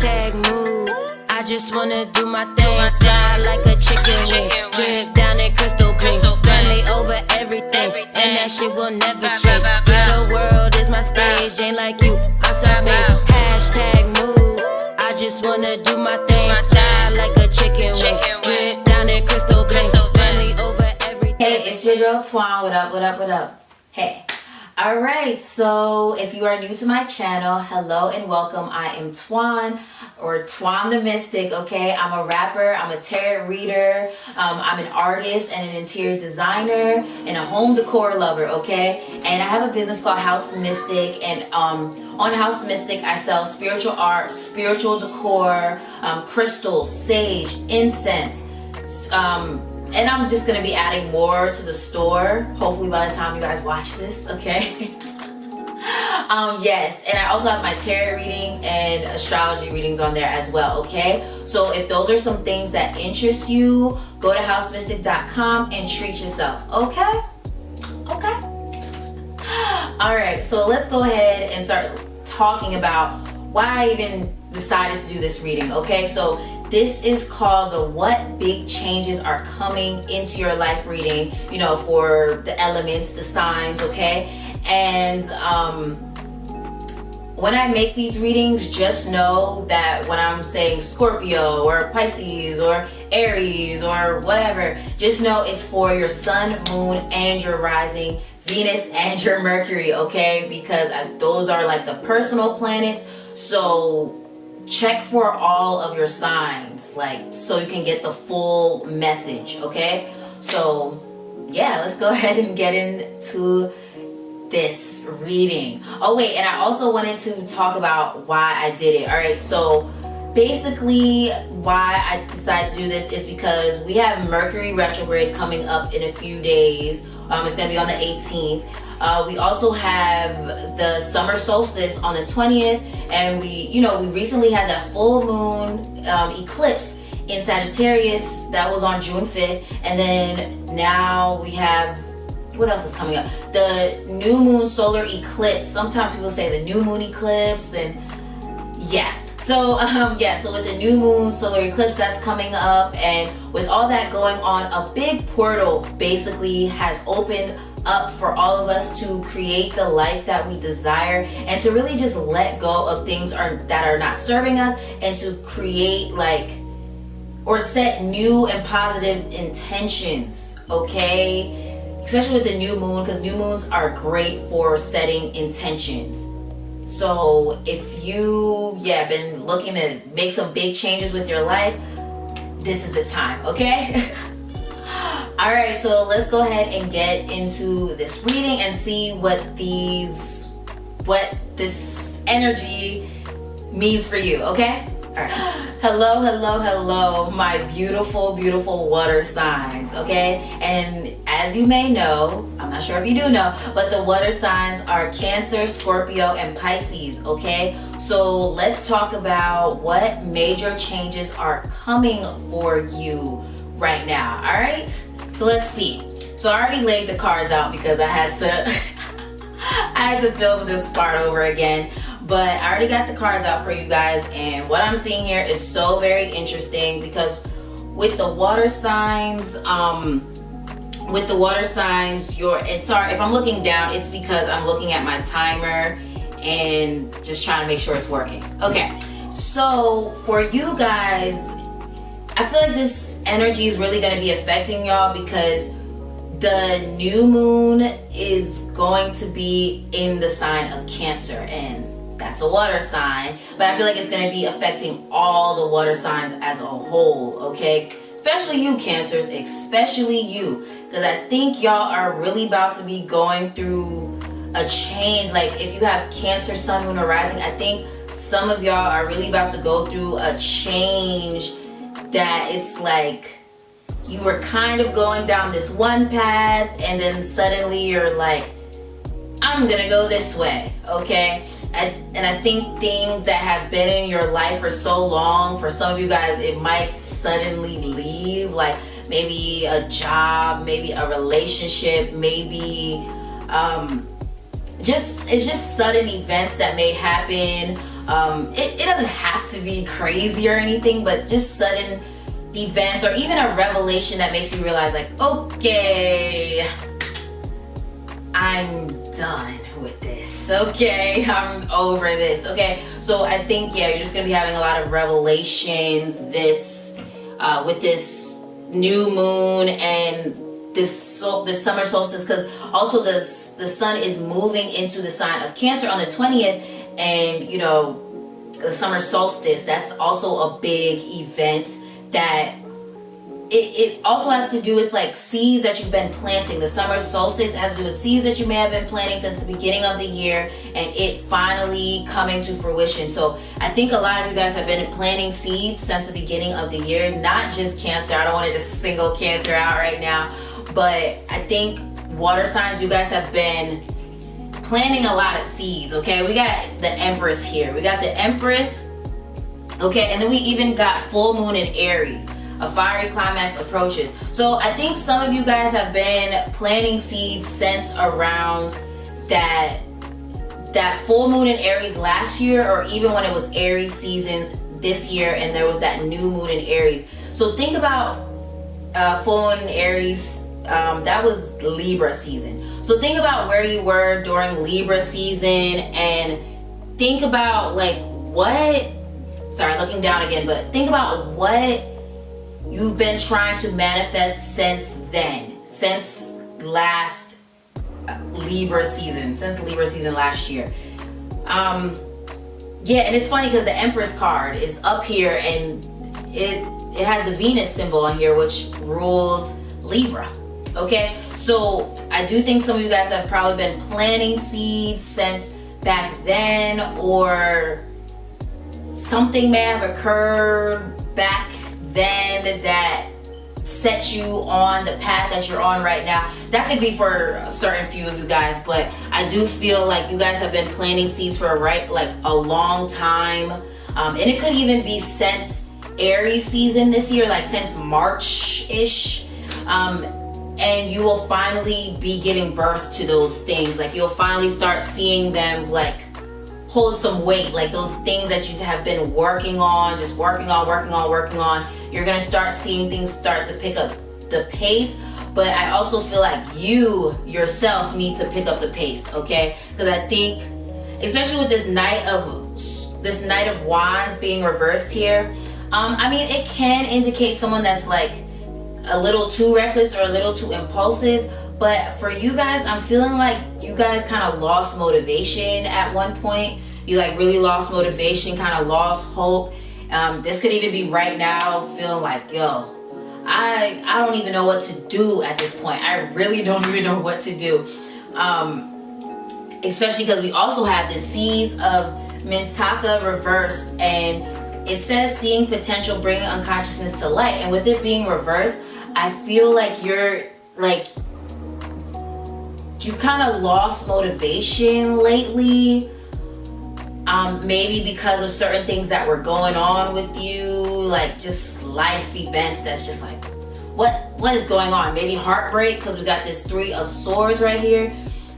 Hashtag move. I just wanna do my thing. Fly like a chicken wing. Drip down in crystal blink. Family over everything. And that shit will never change. Yeah, the world is my stage. Ain't like you, I'm self-made. Hashtag move. I just wanna do my thing. Fly like a chicken wing. Drip down in crystal blink. Family over everything. Hey, it's your girl Twan. What up, what up, what up? Hey. Alright, so if you are new to my channel, hello and welcome. I am Twan, or Twan the Mystik, okay? I'm a rapper, I'm a tarot reader, I'm an artist and an interior designer and a home decor lover, okay? And I have a business called House Mystik, and on House Mystik I sell spiritual art, spiritual decor, crystals, sage, incense, and I'm just going to be adding more to the store, hopefully by the time you guys watch this, okay? Yes, and I also have my tarot readings and astrology readings on there as well, okay? So if those are some things that interest you, go to housemystik.com and treat yourself, okay? Okay? Alright, so let's go ahead and start talking about why I even decided to do this reading, okay? So this is called the What Big Changes Are Coming Into Your Life reading, you know, for the elements, the signs, okay? And when I make these readings, just know that when I'm saying Scorpio or Pisces or Aries or whatever, just know it's for your sun, moon, and your rising, Venus, and your Mercury, okay? Because those are like the personal planets. So check for all of your signs, like, so you can get the full message, okay? So yeah, let's go ahead and get into this reading. Oh wait, and I also wanted to talk about why I did it. All right, so basically why I decided to do this is because we have Mercury retrograde coming up in a few days. It's gonna be on the 18th. We also have the summer solstice on the 20th, and we recently had that full moon eclipse in Sagittarius that was on June 5th, and then now we have, what else is coming up? The new moon solar eclipse. Sometimes people say the new moon eclipse, and yeah. So so with the new moon solar eclipse that's coming up, and with all that going on, a big portal basically has opened up for all of us to create the life that we desire, and to really just let go of things that are not serving us, and to create or set new and positive intentions, okay? Especially with the new moon, because new moons are great for setting intentions. So if you been looking to make some big changes with your life, this is the time, okay? Alright, so let's go ahead and get into this reading and see what this energy means for you, okay? Alright. Hello, hello, hello, my beautiful, beautiful water signs, okay? And as you may know, I'm not sure if you do know, but the water signs are Cancer, Scorpio, and Pisces, okay? So let's talk about what major changes are coming for you right now, alright? So let's see. So I already laid the cards out because I had to film this part over again. But I already got the cards out for you guys, and what I'm seeing here is so very interesting, because with the water signs, and sorry if I'm looking down, it's because I'm looking at my timer and just trying to make sure it's working. Okay, so for you guys, I feel like this energy is really going to be affecting y'all, because the new moon is going to be in the sign of Cancer, and that's a water sign, but I feel like it's going to be affecting all the water signs as a whole, okay? Especially you, Cancers, especially you, because I think y'all are really about to be going through a change. Like, if you have Cancer, Sun, Moon, or Rising, I think some of y'all are really about to go through a change that it's like you were kind of going down this one path, and then suddenly you're like, I'm gonna go this way, okay? And I think things that have been in your life for so long, for some of you guys, it might suddenly leave, like maybe a job, maybe a relationship, maybe it's just sudden events that may happen. It doesn't have to to be crazy or anything, but just sudden events or even a revelation that makes you realize like, okay, I'm done with this. Okay, I'm over this. Okay, so I think, yeah, you're just gonna be having a lot of revelations this with this new moon and this summer solstice, because also the sun is moving into the sign of Cancer on the 20th, and you know, the summer solstice, that's also a big event that it also has to do with like seeds that you've been planting. The summer solstice has to do with seeds that you may have been planting since the beginning of the year and it finally coming to fruition. So I think a lot of you guys have been planting seeds since the beginning of the year, not just Cancer. I don't want to just single Cancer out right now, but I think water signs, you guys have been planting a lot of seeds. Okay, we got the Empress here. We got the Empress. Okay, and then we even got full moon in Aries. A fiery climax approaches. So I think some of you guys have been planting seeds since around that full moon in Aries last year, or even when it was Aries seasons this year and there was that new moon in Aries. So think about full moon in Aries, that was Libra season. So think about where you were during Libra season and think about like what, sorry, looking down again, but think about what you've been trying to manifest since then, since last Libra season last year. Yeah, and it's funny because the Empress card is up here and it has the Venus symbol on here, which rules Libra. Okay, so I do think some of you guys have probably been planting seeds since back then, or something may have occurred back then that set you on the path that you're on right now. That could be for a certain few of you guys, but I do feel like you guys have been planting seeds for a long time, and it could even be since Aries season this year, like since March-ish, and you will finally be giving birth to those things. Like you'll finally start seeing them like hold some weight, like those things that you have been working on, just working on. You're gonna start seeing things start to pick up the pace, but I also feel like you yourself need to pick up the pace, okay? Because I think, especially with this Knight of Wands being reversed here, I mean, it can indicate someone that's like a little too reckless or a little too impulsive. But for you guys, I'm feeling like you guys kind of lost motivation at one point. You like really lost motivation, kind of lost hope. This could even be right now, feeling like, yo, I don't even know what to do at this point. I really don't even know what to do. Especially because we also have the Seas of Mintaka reversed, and it says seeing potential, bringing unconsciousness to light. And with it being reversed, I feel like you're like, you kind of lost motivation lately. Maybe because of certain things that were going on with you, like just life events that's just like, what is going on? Maybe heartbreak, because we got this Three of Swords right here.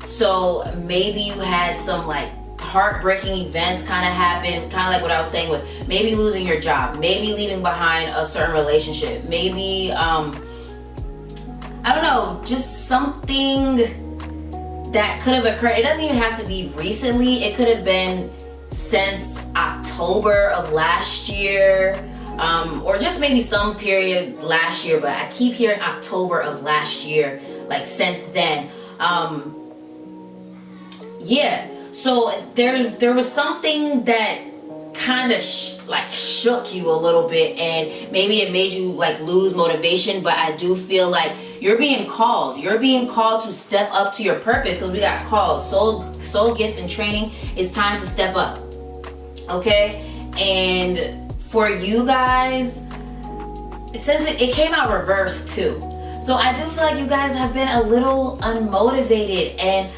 So maybe you had some like heartbreaking events kind of happen, kind of like what I was saying with maybe losing your job, maybe leaving behind a certain relationship, maybe I don't know, just something that could have occurred. It doesn't even have to be recently. It could have been since October of last year, or just maybe some period last year, but I keep hearing October of last year, like since then. Yeah, so there was something that kind of shook you a little bit, and maybe it made you like lose motivation. But I do feel like you're being called to step up to your purpose, because we got called soul gifts and training. It's time to step up, okay? And for you guys, since it came out reversed too, so I do feel like you guys have been a little unmotivated, and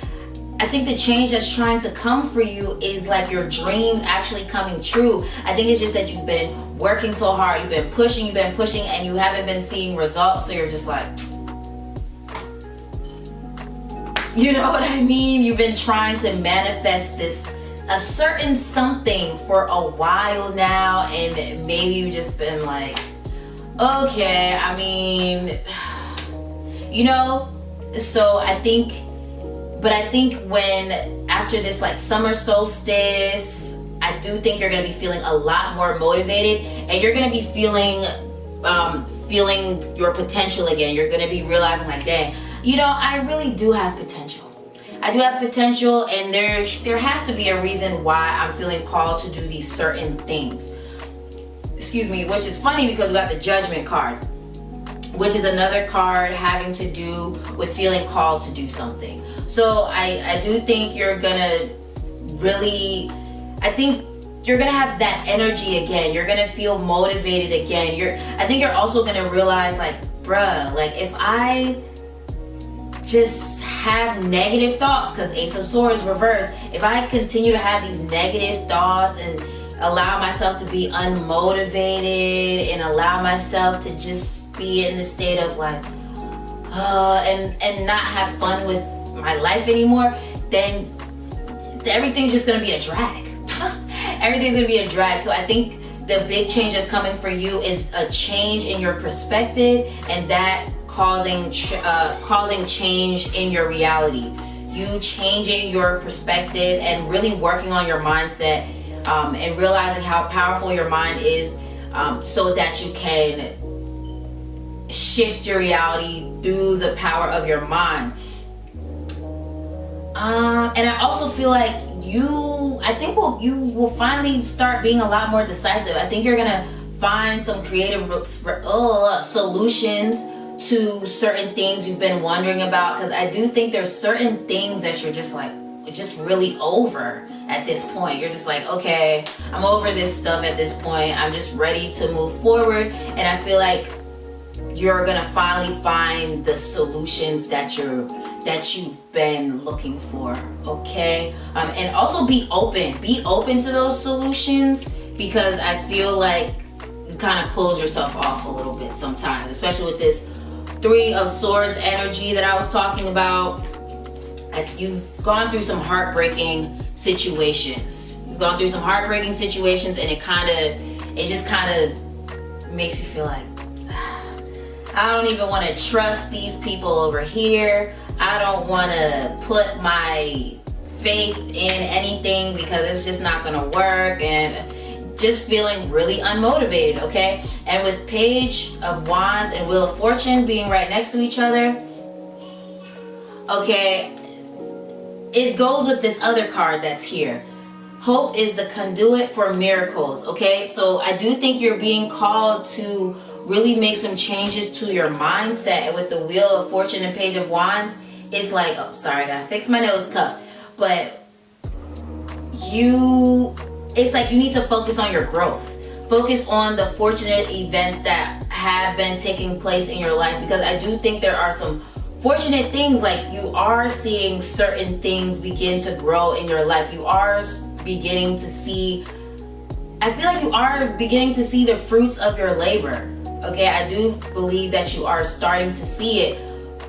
I think the change that's trying to come for you is like your dreams actually coming true. I think it's just that you've been working so hard, you've been pushing, and you haven't been seeing results. So you're just like, you know what I mean? You've been trying to manifest a certain something for a while now, and maybe you've just been like, okay, I mean, you know. So I think when after this like summer solstice, I do think you're gonna be feeling a lot more motivated, and you're gonna be feeling your potential again. You're gonna be realizing like, dang, you know, I really do have potential. I do have potential, and there has to be a reason why I'm feeling called to do these certain things. Excuse me, which is funny because we got the Judgment card, which is another card having to do with feeling called to do something. So I do think you're gonna really, I think you're gonna have that energy again. You're gonna feel motivated again. I think you're also gonna realize like, bruh, like if I just have negative thoughts, because Ace of Swords reversed, if I continue to have these negative thoughts and allow myself to be unmotivated and allow myself to just be in the state of like and not have fun with my life anymore, then everything's just gonna be a drag. Everything's gonna be a drag. So I think the big change that's coming for you is a change in your perspective, and that causing change in your reality. You changing your perspective and really working on your mindset, and realizing how powerful your mind is, so that you can shift your reality through the power of your mind. And I also feel like you will finally start being a lot more decisive. I think you're gonna find some creative solutions to certain things you've been wondering about, because I do think there's certain things that you're just like, just really over at this point. You're just like, okay, I'm over this stuff at this point. I'm just ready to move forward. And I feel like you're gonna finally find the solutions that you've been looking for, okay? And also be open to those solutions, because I feel like you kind of close yourself off a little bit sometimes, especially with this Three of Swords energy that I was talking about. You've gone through some heartbreaking situations. And it just kind of makes you feel like, I don't even want to trust these people over here. I don't want to put my faith in anything because it's just not going to work, and just feeling really unmotivated, okay? And with Page of Wands and Wheel of Fortune being right next to each other, okay, it goes with this other card that's here. Hope is the conduit for miracles, okay? So I do think you're being called to really make some changes to your mindset. And with the Wheel of Fortune and Page of Wands, it's like, oh, sorry, I gotta fix my nose cuff. But it's like you need to focus on your growth. Focus on the fortunate events that have been taking place in your life, because I do think there are some fortunate things. Like, you are seeing certain things begin to grow in your life. You are beginning to see, I feel like you are beginning to see the fruits of your labor. Okay, I do believe that you are starting to see it,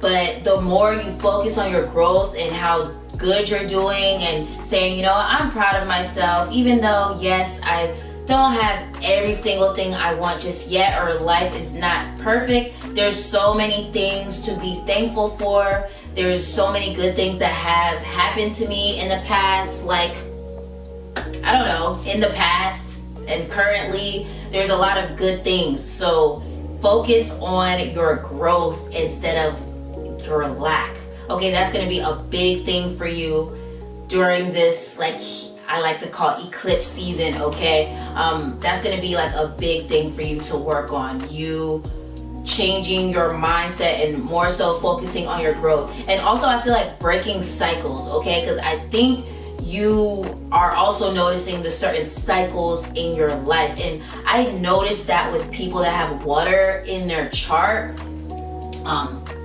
but the more you focus on your growth and how good you're doing, and saying, you know, I'm proud of myself, even though, yes, I don't have every single thing I want just yet, or life is not perfect. There's so many things to be thankful for. There's so many good things that have happened to me in the past, like, I don't know, in the past and currently. There's a lot of good things. So focus on your growth instead of your lack. Okay, that's going to be a big thing for you during this, like, I like to call eclipse season, okay? That's going to be like a big thing for you to work on. You changing your mindset and more so focusing on your growth. And also, I feel like breaking cycles, okay? Because I think you are also noticing the certain cycles in your life. And I noticed that with people that have water in their chart.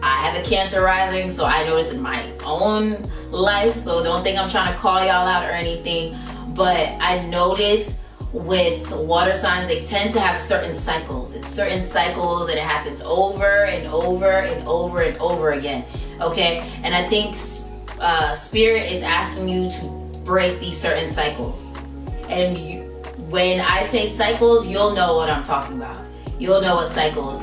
I have a Cancer rising, so I notice in my own life, so don't think I'm trying to call y'all out or anything, but I notice with water signs, they tend to have certain cycles. It's certain cycles, and it happens over and over and over and over again, okay? And I think Spirit is asking you to break these certain cycles. And when I say cycles, you'll know what I'm talking about. You'll know what cycles.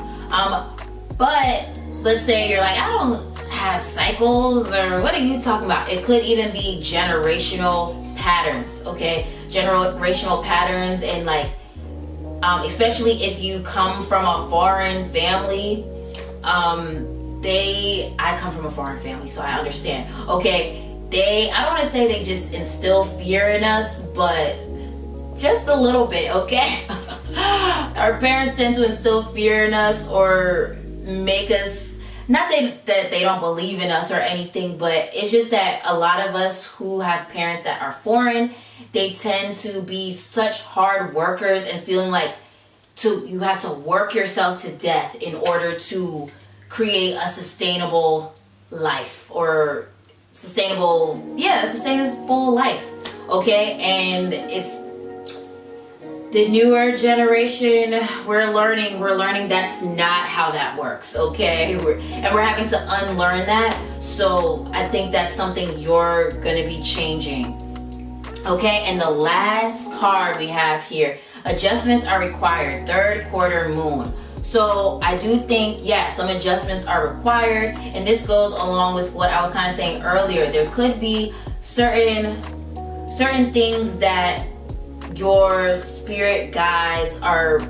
But let's say you're like, I don't have cycles, or what are you talking about? It could even be generational patterns, okay? Generational patterns, and like, especially if you come from a foreign family, I come from a foreign family, so I understand, okay? I don't want to say they just instill fear in us, but just a little bit, okay? Our parents tend to instill fear in us, or make us, not that they don't believe in us or anything, but it's just that a lot of us who have parents that are foreign, they tend to be such hard workers, and feeling like you have to work yourself to death in order to create a sustainable life, or sustainable life, okay? And it's the newer generation, we're learning that's not how that works, okay? We're having to unlearn that. So I think that's something you're gonna be changing, okay? And the last card we have here, adjustments are required, third quarter moon. So I do think, yeah, some adjustments are required, and this goes along with what I was kind of saying earlier. There could be certain things that your spirit guides are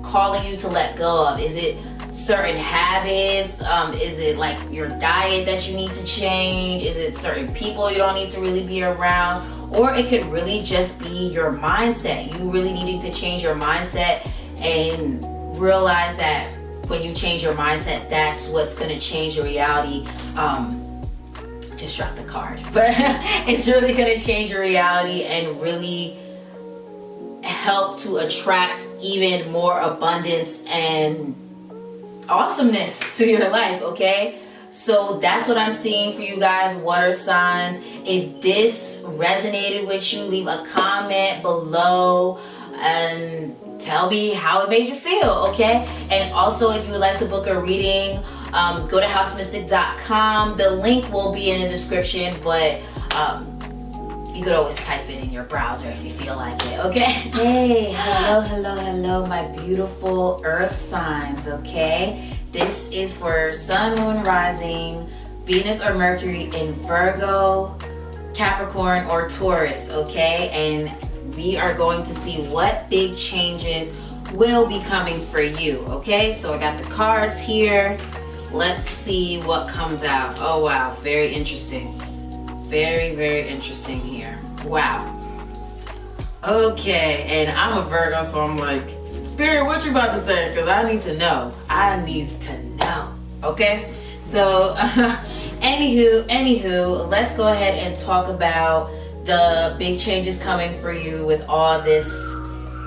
calling you to let go of. Is it certain habits? Is it like your diet that you need to change? Is it certain people you don't need to really be around? Or it could really just be your mindset. You really needing to change your mindset, and realize that when you change your mindset, that's what's going to change your reality. Just dropped the card, but it's really going to change your reality and really help to attract even more abundance and awesomeness to your life, okay? So that's what I'm seeing for you guys, water signs. If this resonated with you, leave a comment below and tell me how it made you feel, okay? And also, if you would like to book a reading, go to housemystik.com. The link will be in the description, but you could always type it in your browser if you feel like it, okay? Hey, hello, my beautiful earth signs, okay? This is for sun, moon, rising, Venus or Mercury in Virgo, Capricorn, or Taurus, okay? And we are going to see what big changes will be coming for you, okay? So I got the cards here. Let's see what comes out. Oh wow, very interesting. Very, very interesting here. Wow. Okay, and I'm a Virgo, so I'm like, Spirit, what you about to say? Because I need to know. Okay? So, anywho, let's go ahead and talk about the big changes coming for you with all this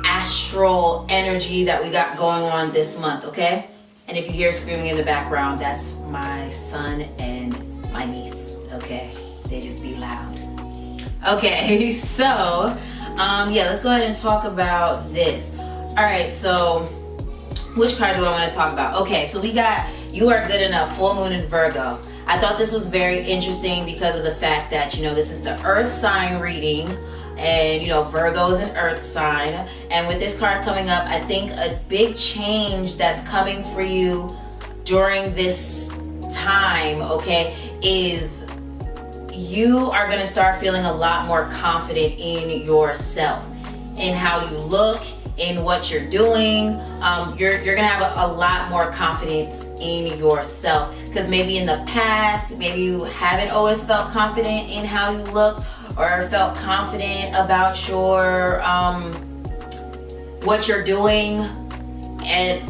astral energy that we got going on this month, okay? And if you hear screaming in the background, that's my son and my niece, okay? They just be loud. Okay, so, yeah, let's go ahead and talk about this. All right, so which card do I want to talk about? Okay, so we got You Are Good Enough, full moon in Virgo. I thought this was very interesting because of the fact that, you know, this is the earth sign reading, and, you know, Virgo is an earth sign. And with this card coming up, I think a big change that's coming for you during this time, okay, is you are going to start feeling a lot more confident in yourself, in how you look, in what you're doing. You're gonna have a lot more confidence in yourself, because maybe in the past, maybe you haven't always felt confident in how you look, or felt confident about your what you're doing, and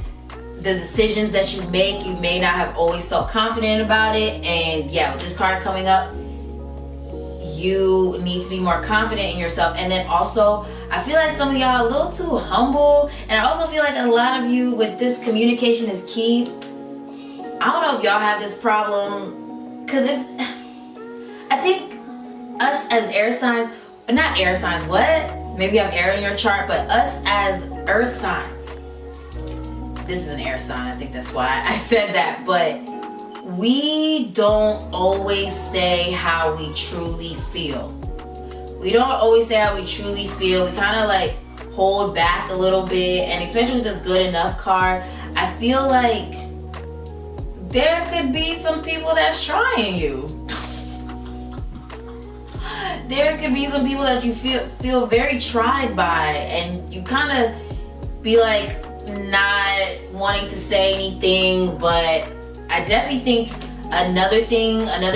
the decisions that you make, you may not have always felt confident about it. And yeah, with this card coming up, you need to be more confident in yourself. And then also, I feel like some of y'all are a little too humble, and I also feel like a lot of you with this, communication is key. I don't know if y'all have this problem, because I think us as air signs, not air signs, what? Maybe you have air in your chart, but us as earth signs, this is an air sign, I think that's why I said that, but we don't always say how we truly feel. we don't always say how we truly feel. We kind of like hold back a little bit, and especially with this good enough card, I feel like there could be some people that's trying you. There could be some people that you feel very tried by, and you kind of be like not wanting to say anything. But I definitely think another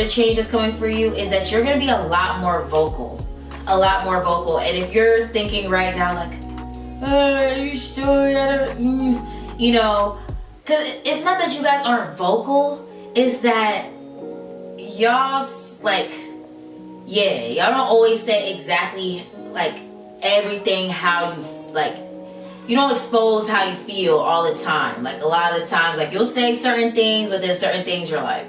change that's coming for you is that you're gonna be a lot more vocal. And if you're thinking right now like, are you sure? You know, because it's not that you guys aren't vocal, it's that y'all like, yeah, y'all don't always say exactly like everything how you like. You don't expose how you feel all the time. Like a lot of the times, like you'll say certain things, but then certain things you're like,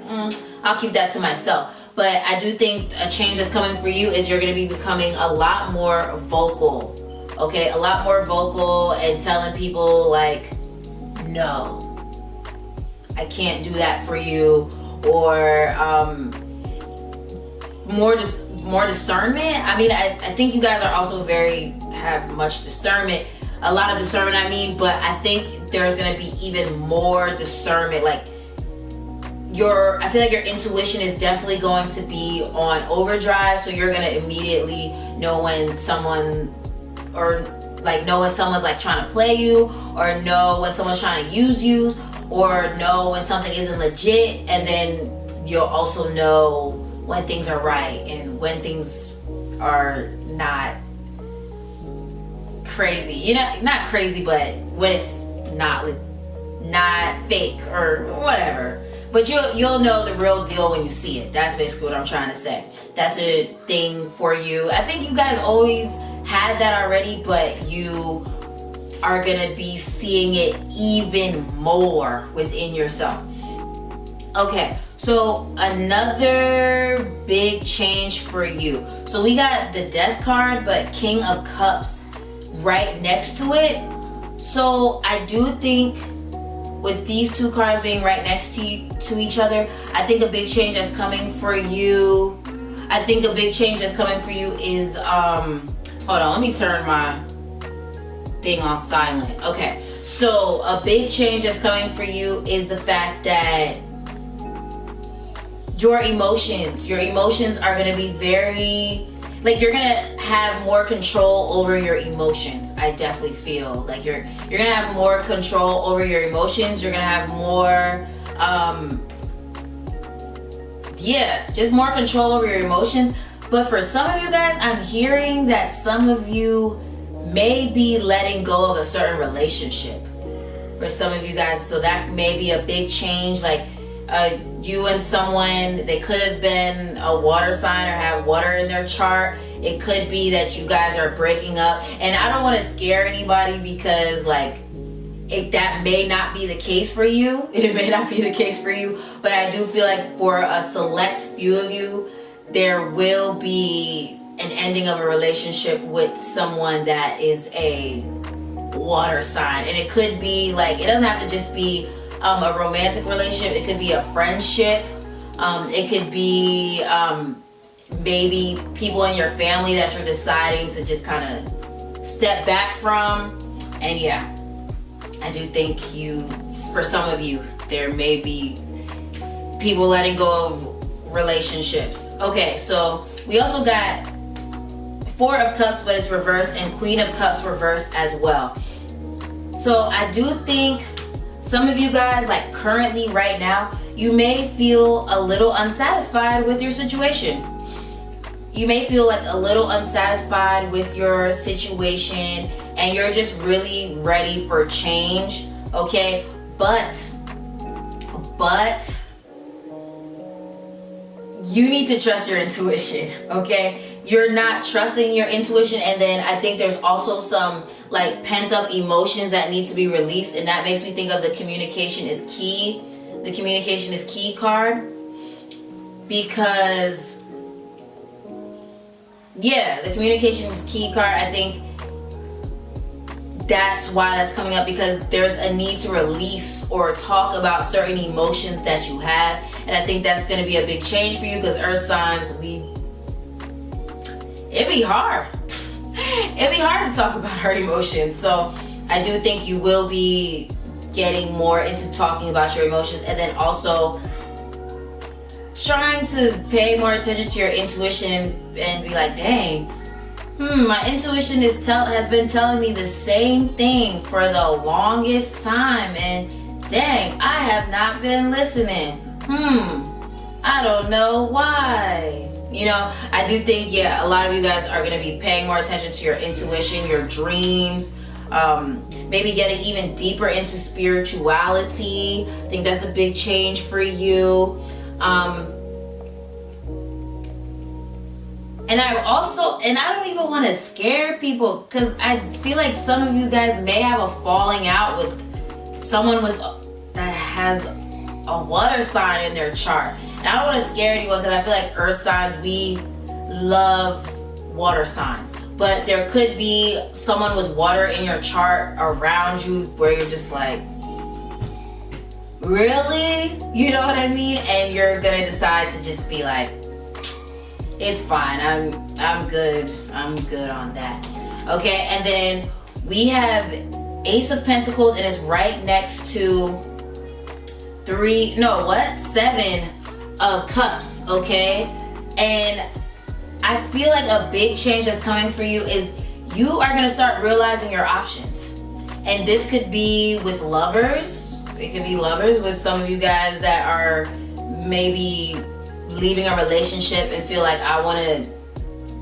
I'll keep that to myself. But I do think a change that's coming for you is you're gonna be becoming a lot more vocal. Okay, a lot more vocal and telling people like, no, I can't do that for you, or more discernment. I mean, I think you guys are also have much discernment, a lot of discernment, but I think there's gonna be even more discernment. Like I feel like your intuition is definitely going to be on overdrive, so you're gonna immediately know when someone's like trying to play you, or know when someone's trying to use you, or know when something isn't legit. And then you'll also know when things are right and when things are not crazy. You know, not crazy, but when it's not fake or whatever. But you'll know the real deal when you see it. That's basically what I'm trying to say. That's a thing for you. I think you guys always had that already, but you are gonna be seeing it even more within yourself. Okay, so another big change for you. So we got the Death card, but King of Cups right next to it. So I do think with these two cards being right next to each other, I think a big change that's coming for you. Is hold on, let me turn my thing on silent. Okay, so a big change that's coming for you is the fact that your emotions are going to be very, like, you're going to have more control over your emotions. I definitely feel like you're going to have more control over your emotions. You're going to have more just more control over your emotions. But for some of you guys, I'm hearing that some of you may be letting go of a certain relationship. For some of you guys, so that may be a big change. Like you and someone, they could have been a water sign or have water in their chart. It could be that you guys are breaking up. And I don't want to scare anybody, because that may not be the case for you. It may not be the case for you. But I do feel like for a select few of you, there will be an ending of a relationship with someone that is a water sign. And it could be like, it doesn't have to just be a romantic relationship. It could be a friendship. It could be maybe people in your family that you're deciding to just kind of step back from. And yeah, I do think for some of you, there may be people letting go of relationships. Okay, so we also got Four of Cups, but it's reversed, and Queen of Cups reversed as well. So I do think some of you guys, like currently right now, you may feel a little unsatisfied with your situation. You may feel like a little unsatisfied with your situation, and you're just really ready for change. Okay, but you need to trust your intuition. Okay, you're not trusting your intuition, and then I think there's also some like pent up emotions that need to be released, and that makes me think of the communication is key. The communication is key card, because the communication is key card. I think that's why that's coming up, because there's a need to release or talk about certain emotions that you have. And I think that's going to be a big change for you, because earth signs, it'd be hard. It'd be hard to talk about her emotions. So I do think you will be getting more into talking about your emotions, and then also trying to pay more attention to your intuition and be like, dang, my intuition has been telling me the same thing for the longest time, and dang, I have not been listening. I don't know why. You know, I do think, yeah, a lot of you guys are going to be paying more attention to your intuition, your dreams, maybe getting even deeper into spirituality. I think that's a big change for you. And I don't even want to scare people, because I feel like some of you guys may have a falling out with someone that has a water sign in their chart. And I don't want to scare anyone, because I feel like earth signs, we love water signs. But there could be someone with water in your chart around you where you're just like, really? You know what I mean? And you're gonna decide to just be like, it's fine, I'm good on that. Okay, and then we have Ace of Pentacles, and it's right next to 7 of Cups, okay? And I feel like a big change that's coming for you is you are gonna start realizing your options. And this could be with lovers. It could be lovers with some of you guys that are maybe leaving a relationship and feel like, I wanna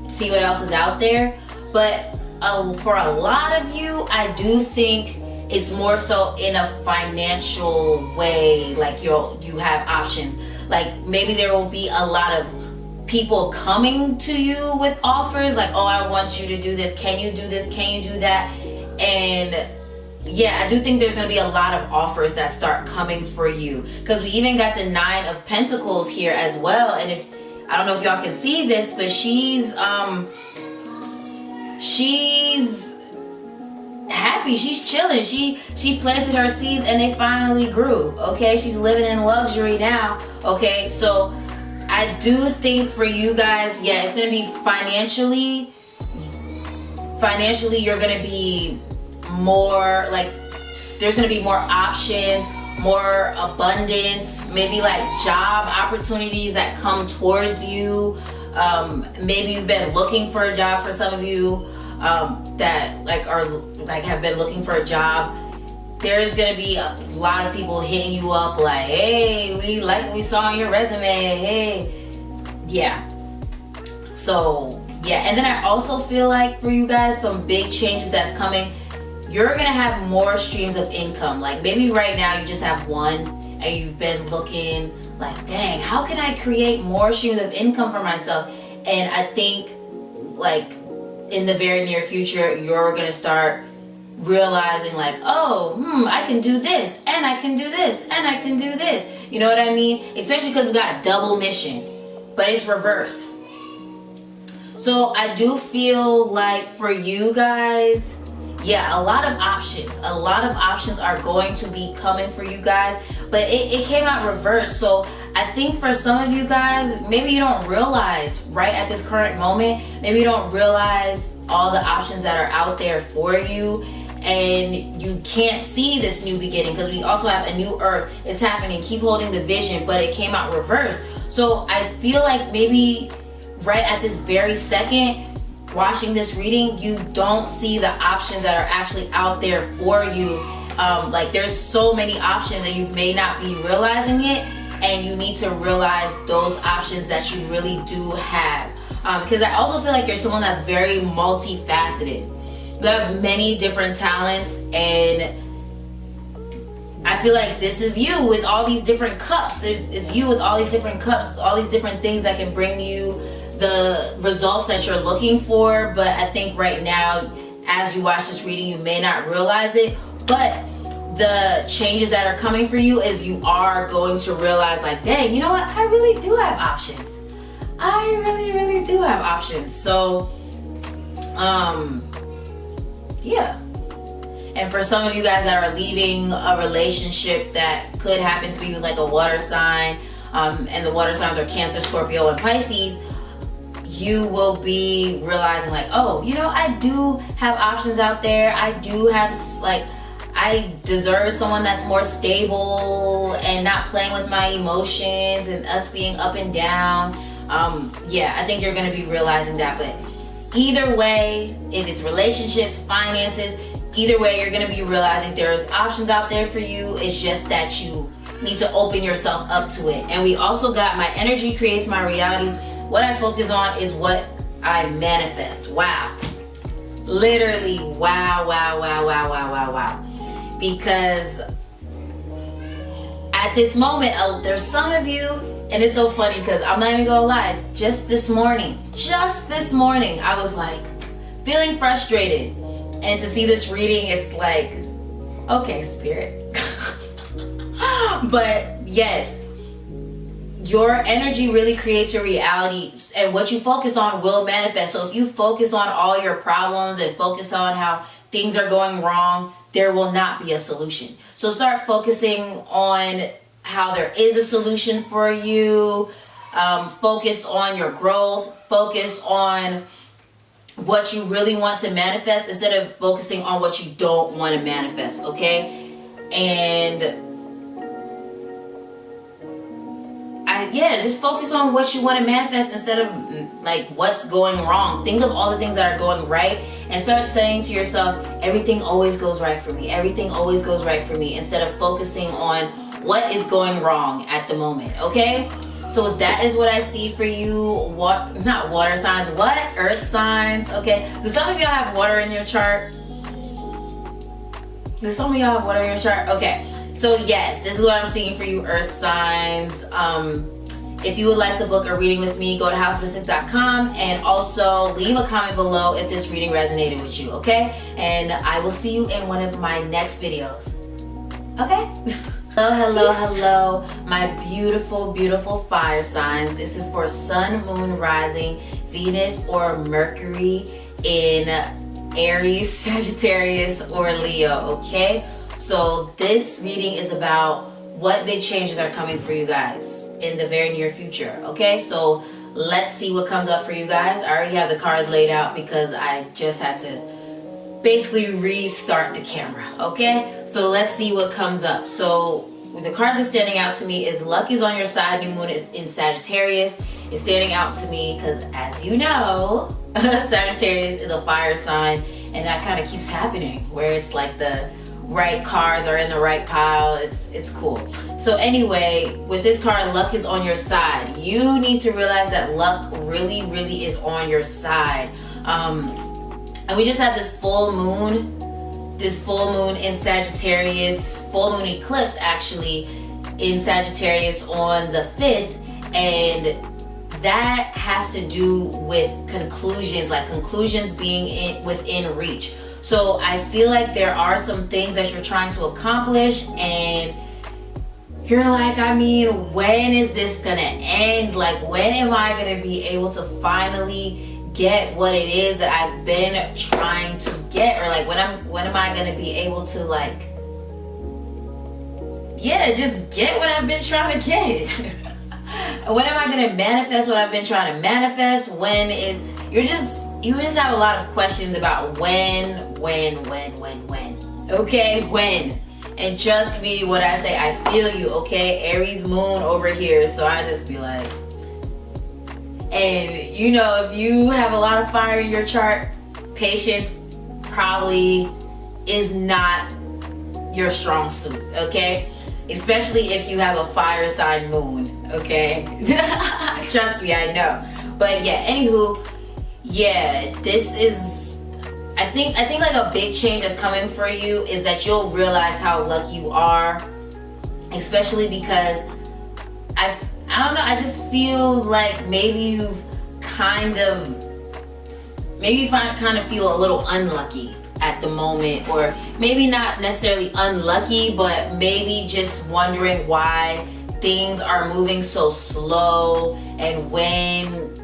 see what else is out there. But for a lot of you, I do think it's more so in a financial way, like you have options. Like maybe there will be a lot of people coming to you with offers, like, oh, I want you to do this, can you do this, can you do that? And yeah, I do think there's gonna be a lot of offers that start coming for you, because we even got the 9 of Pentacles here as well. And I don't know if y'all can see this, but she's happy, she's chilling, she planted her seeds and they finally grew. Okay, she's living in luxury now. Okay, so I do think for you guys, yeah, it's gonna be financially you're gonna be more like, there's gonna be more options, more abundance, maybe like job opportunities that come towards you. Maybe you've been looking for a job, for some of you that have been looking for a job. There's gonna be a lot of people hitting you up like, hey, we like what we saw on your resume, hey. Yeah. So yeah, and then I also feel like for you guys, some big changes that's coming. You're gonna have more streams of income. Like maybe right now you just have one and you've been looking like, dang, how can I create more streams of income for myself? And I think like in the very near future, you're gonna start realizing like, oh, I can do this, and I can do this, and I can do this. You know what I mean? Especially because we got double mission, but it's reversed. So I do feel like for you guys, yeah, a lot of options are going to be coming for you guys, but it came out reversed. So I think for some of you guys, maybe you don't realize right at this current moment, maybe you don't realize all the options that are out there for you, and you can't see this new beginning, because we also have a new earth. It's happening. Keep holding the vision, but it came out reversed. So I feel like maybe right at this very second, watching this reading, you don't see the options that are actually out there for you. Like there's so many options and you may not be realizing it, and you need to realize those options that you really do have. Because I also feel like you're someone that's very multifaceted. You have many different talents, and I feel like this is you with all these different cups. It's you with all these different cups, all these different things that can bring you the results that you're looking for. But I think right now, as you watch this reading, you may not realize it, but the changes that are coming for you is you are going to realize like, dang, you know what? I really do have options. I really, really do have options. So, yeah. And for some of you guys that are leaving a relationship that could happen to be with like a water sign, and the water signs are Cancer, Scorpio, and Pisces, you will be realizing like, oh, you know, I do have options out there. I do have, like, I deserve someone that's more stable and not playing with my emotions and us being up and down. Yeah, I think you're going to be realizing that. But either way, if it's relationships, finances, either way, you're going to be realizing there's options out there for you. It's just that you need to open yourself up to it. And we also got my energy creates my reality. What I focus on is what I manifest. Wow. Literally, wow, wow, wow, wow, wow, wow, wow. Because at this moment, there's some of you, and it's so funny because I'm not even gonna lie, just this morning, I was like feeling frustrated. And to see this reading, it's like, okay, spirit. But yes, your energy really creates your reality, and what you focus on will manifest. So if you focus on all your problems and focus on how things are going wrong, there will not be a solution. So start focusing on how there is a solution for you. Focus on your growth. Focus on what you really want to manifest instead of focusing on what you don't want to manifest, okay? And just focus on what you want to manifest instead of like what's going wrong. Think of all the things that are going right and start saying to yourself, everything always goes right for me. Everything always goes right for me, instead of focusing on what is going wrong at the moment, okay? So that is what I see for you. Not water signs, what? Earth signs, okay? Do some of y'all have water in your chart? Okay. So yes, this is what I'm seeing for you, earth signs. If you would like to book a reading with me, go to housepystic.com and also leave a comment below if this reading resonated with you, okay? And I will see you in one of my next videos, okay? Hello, my beautiful, beautiful fire signs. This is for Sun, Moon, Rising, Venus, or Mercury in Aries, Sagittarius, or Leo, okay? So this reading is about what big changes are coming for you guys in the very near future, okay? So let's see what comes up for you guys. I already have the cards laid out because I just had to basically restart the camera, okay? So let's see what comes up. So the card that's standing out to me is luck is on your side. New moon is in Sagittarius. It's standing out to me because, as you know, Sagittarius is a fire sign, and that kind of keeps happening where it's like the right cards are in the right pile. It's cool. So anyway, with this card, luck is on your side. You need to realize that luck really, really is on your side. And we just had this full moon in Sagittarius, full moon eclipse actually in Sagittarius on the 5th, and that has to do with conclusions, like conclusions being within reach. So I feel like there are some things that you're trying to accomplish and you're like, I mean, when is this gonna end? Like, when am I gonna be able to finally get what it is that I've been trying to get? Or like, when am I gonna be able to, like, just get what I've been trying to get? When am I gonna manifest what I've been trying to manifest? You just have a lot of questions about when. Okay, when. And trust me when I say I feel you, okay? Aries moon over here, so I just be like, and you know, if you have a lot of fire in your chart, patience probably is not your strong suit, okay? Especially if you have a fire sign moon, okay? Trust me, I know. But yeah, anywho, this is, I think like a big change that's coming for you is that you'll realize how lucky you are, especially because I don't know, I just feel like maybe you kind of feel a little unlucky at the moment, or maybe not necessarily unlucky, but maybe just wondering why things are moving so slow and when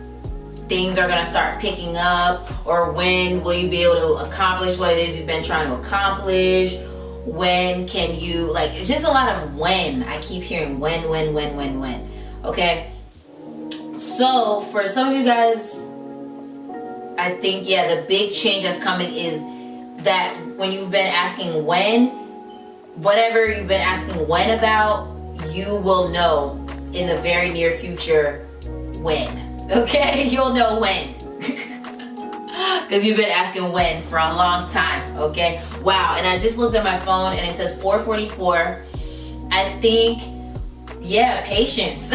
things are gonna start picking up, or when will you be able to accomplish what it is you've been trying to accomplish? When can you, like, it's just a lot of when. I keep hearing when. Okay? So for some of you guys, I think, yeah, the big change that's coming is that when you've been asking when, whatever you've been asking when about, you will know in the very near future when. Okay? You'll know when. Because you've been asking when for a long time. Okay? Wow. And I just looked at my phone and it says 4:44. I think, yeah, patience.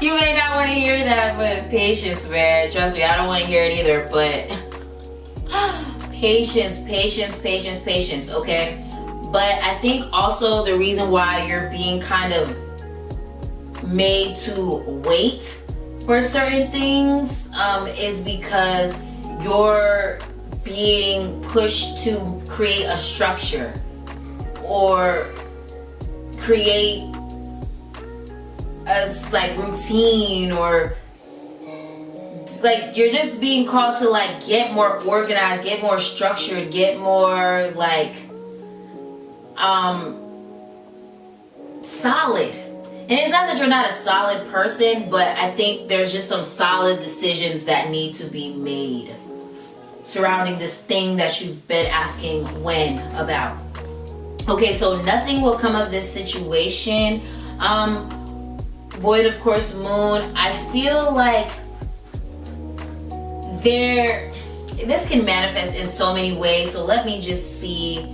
You may not want to hear that, but patience, man. Trust me, I don't want to hear it either, but patience, okay? But I think also the reason why you're being kind of made to wait for certain things is because you're being pushed to create a structure or create as like routine, or like you're just being called to like get more organized, get more structured, get more like solid. And it's not that you're not a solid person, but I think there's just some solid decisions that need to be made surrounding this thing that you've been asking when about. Okay, so nothing will come of this situation. Void, of course, moon. I feel like this can manifest in so many ways. So let me just see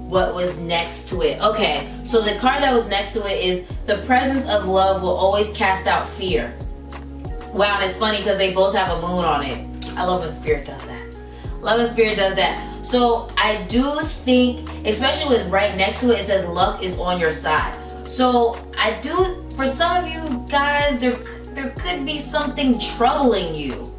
what was next to it. Okay, so the card that was next to it is the presence of love will always cast out fear. Wow, and it's funny because they both have a moon on it. I love when spirit does that. Love and spirit does that. So I do think, especially with right next to it, it says luck is on your side. So I do, for some of you guys, there could be something troubling you.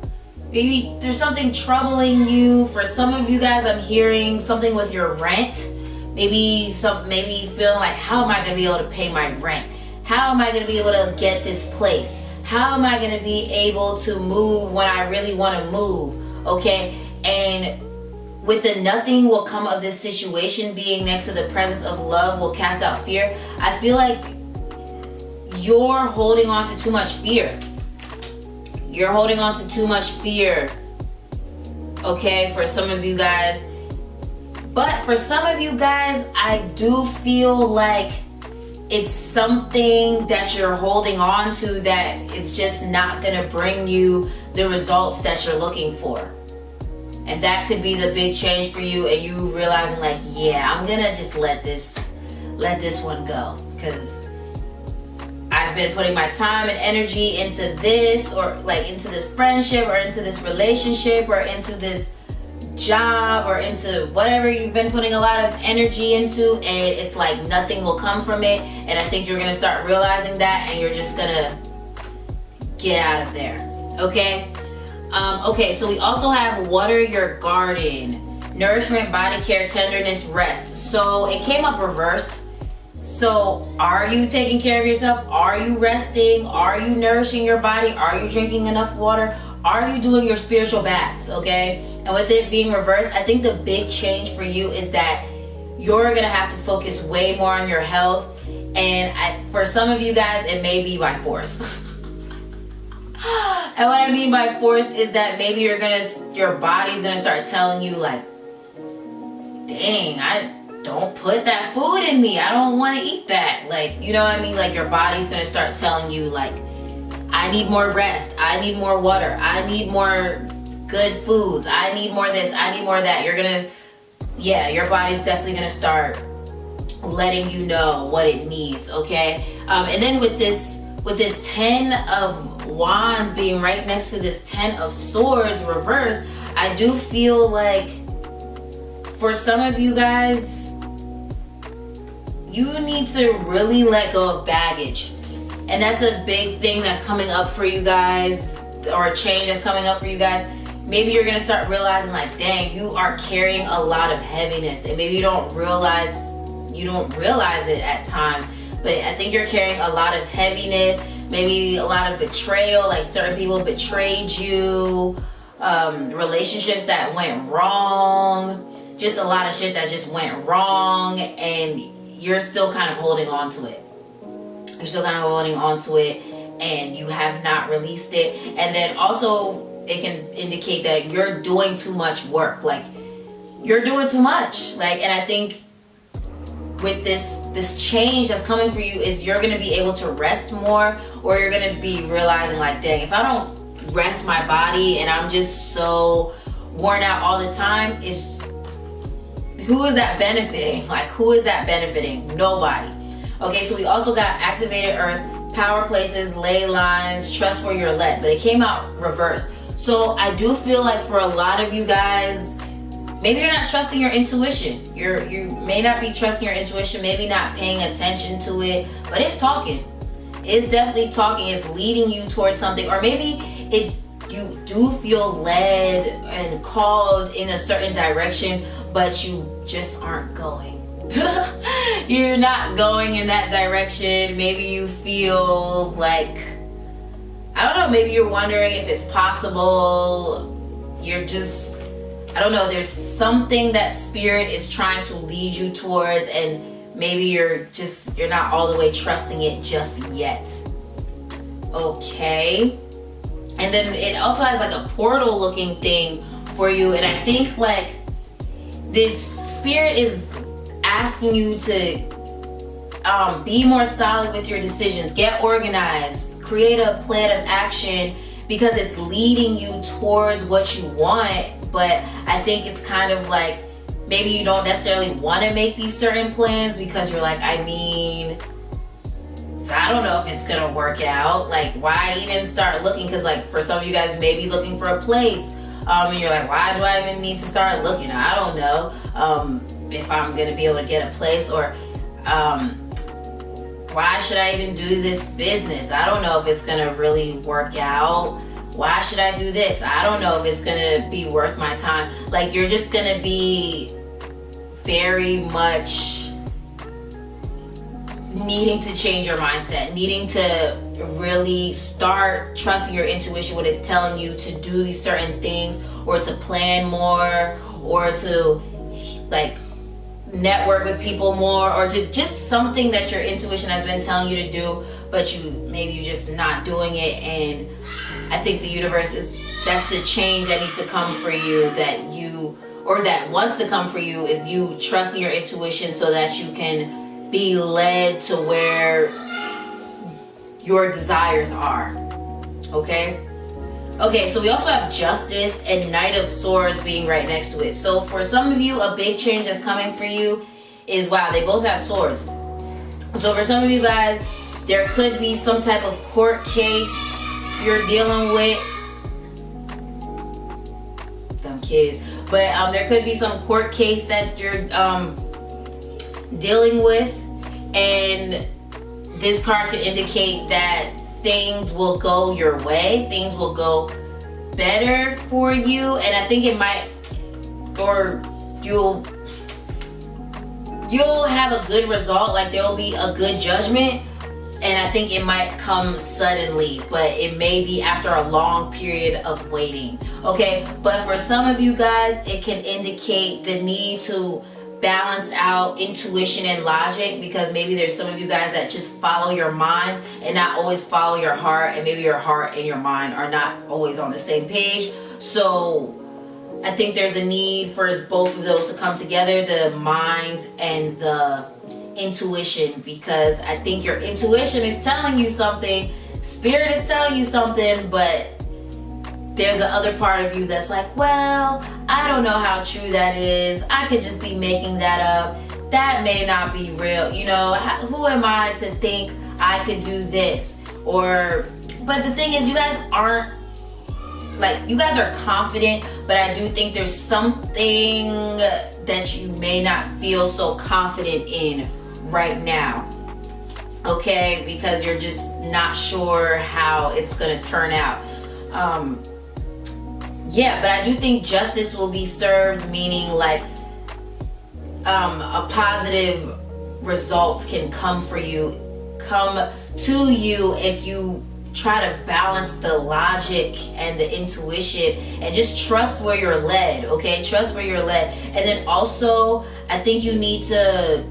Maybe there's something troubling you. For some of you guys, I'm hearing something with your rent. Maybe feeling like, how am I going to be able to pay my rent? How am I going to be able to get this place? How am I going to be able to move when I really want to move? Okay? And with the nothing will come of this situation being next to the presence of love will cast out fear, I feel like you're holding on to too much fear. You're holding on to too much fear. Okay, for some of you guys. But for some of you guys, I do feel like it's something that you're holding on to that is just not going to bring you the results that you're looking for. And that could be the big change for you, and you realizing like, yeah, I'm gonna just let this one go, because I've been putting my time and energy into this, or like into this friendship, or into this relationship, or into this job, or into whatever you've been putting a lot of energy into, and it's like nothing will come from it. And I think you're gonna start realizing that, and you're just gonna get out of there. Okay? Okay, so we also have water your garden, nourishment, body care, tenderness, rest. So it came up reversed. So are you taking care of yourself? Are you resting? Are you nourishing your body? Are you drinking enough water? Are you doing your spiritual baths? Okay, and with it being reversed, I think the big change for you is that you're gonna have to focus way more on your health. And for some of you guys, it may be by force. And what I mean by force is that maybe your body's gonna start telling you like, dang, I don't put that food in me. I don't want to eat that. Like, you know what I mean? Like your body's gonna start telling you like, I need more rest. I need more water. I need more good foods. I need more this. I need more that. Your body's definitely gonna start letting you know what it needs. Okay. And then with this 10 of Wands being right next to this 10 of Swords reversed, I do feel like for some of you guys, you need to really let go of baggage. And that's a big thing that's coming up for you guys, or a change that's coming up for you guys. Maybe you're gonna start realizing like, dang, you are carrying a lot of heaviness, and maybe you don't realize it at times, but I think you're carrying a lot of heaviness. Maybe a lot of betrayal, like certain people betrayed you, relationships that went wrong, just a lot of shit that just went wrong, and you're still kind of holding on to it. You're still kind of holding on to it, and you have not released it. And then also, it can indicate that you're doing too much work. Like, you're doing too much. Like, and I think with this change that's coming for you is you're going to be able to rest more, or you're going to be realizing like, dang, if I don't rest my body and I'm just so worn out all the time, who is that benefiting? Like, who is that benefiting? Nobody. Okay, so we also got activated earth, power places, ley lines, trust where you're led, but it came out reversed. So I do feel like for a lot of you guys, maybe you're not trusting your intuition. You may not be trusting your intuition, maybe not paying attention to it, but it's talking. It's definitely talking. It's leading you towards something, or maybe you do feel led and called in a certain direction, but you just aren't going. You're not going in that direction. Maybe you feel like, I don't know, maybe you're wondering if it's possible. You're just, I don't know, there's something that spirit is trying to lead you towards, and maybe you're not all the way trusting it just yet. Okay. And then it also has like a portal looking thing for you, and I think like this spirit is asking you to be more solid with your decisions, get organized, create a plan of action, because it's leading you towards what you want. But I think it's kind of like, maybe you don't necessarily want to make these certain plans because you're like, I mean, I don't know if it's gonna work out. Like, why even start looking? Because like for some of you guys may be looking for a place, and you're like, why do I even need to start looking? I don't know if I'm gonna be able to get a place, or why should I even do this business? I don't know if it's gonna really work out. Why should I do this? I don't know if it's gonna be worth my time. Like, you're just gonna be very much needing to change your mindset, needing to really start trusting your intuition when it's telling you to do these certain things, or to plan more, or to like network with people more, or to just something that your intuition has been telling you to do, but you're just not doing it. And I think the universe that's the change that needs to come for you, that wants to come for you, is you trusting your intuition so that you can be led to where your desires are. Okay, so we also have Justice and Knight of Swords being right next to it. So for some of you, a big change that's coming for you is, wow, they both have swords. So for some of you guys, there could be some type of court case you're dealing with. Dumb kids. But there could be some court case that you're dealing with, and this card can indicate that things will go your way, things will go better for you, and I think it might, or you'll have a good result, like there will be a good judgment, and I think it might come suddenly, but it may be after a long period of waiting. Okay, but for some of you guys, it can indicate the need to balance out intuition and logic, because maybe there's some of you guys that just follow your mind and not always follow your heart, and maybe your heart and your mind are not always on the same page. So I think there's a need for both of those to come together, the mind and the intuition, because I think your intuition is telling you something, spirit is telling you something, but there's the other part of you that's like, well, I don't know how true that is. I could just be making that up. That may not be real. You know, who am I to think I could do this? But the thing is, you guys aren't, like, you guys are confident, but I do think there's something that you may not feel so confident in right now. Okay, because you're just not sure how it's gonna turn out. Yeah, but I do think justice will be served, meaning like a positive results can come to you if you try to balance the logic and the intuition and just trust where you're led. Okay, trust where you're led. And then also, I think you need to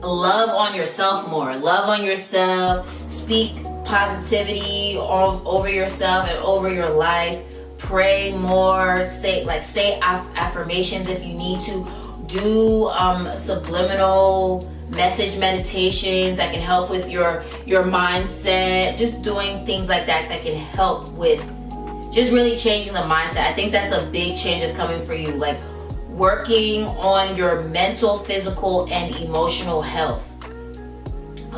love on yourself more. Love on yourself. Speak positivity over yourself and over your life. Pray more, say affirmations if you need to. Do subliminal message meditations that can help with your mindset. Just doing things like that can help with just really changing the mindset. I think that's a big change that's coming for you, like working on your mental, physical, and emotional health,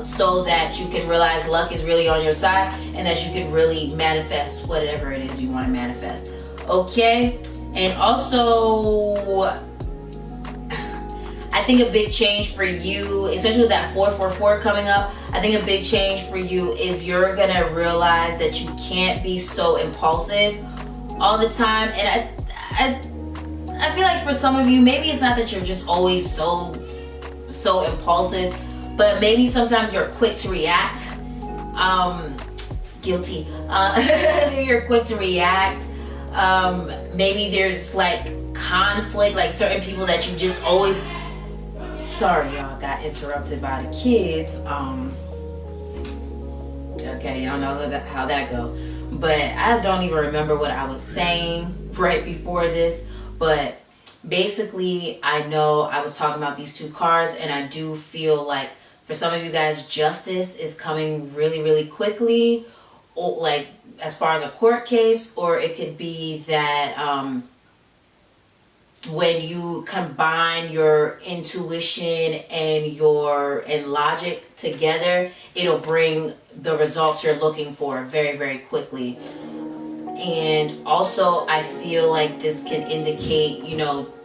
so that you can realize luck is really on your side and that you can really manifest whatever it is you want to manifest. Okay? And also, I think a big change for you, especially with that 444 coming up, I think a big change for you is you're gonna realize that you can't be so impulsive all the time. And I feel like for some of you, maybe it's not that you're just always so impulsive, but maybe sometimes you're quick to react. Guilty. Maybe you're quick to react. Maybe there's like conflict, like certain people that you just always... Sorry, y'all, got interrupted by the kids. Okay, y'all know how that go. But I don't even remember what I was saying right before this. But basically, I know I was talking about these two cards, and I do feel like for some of you guys, justice is coming really, really quickly, or like as far as a court case, or it could be that when you combine your intuition and logic together, it'll bring the results you're looking for very, very quickly. And also, I feel like this can indicate,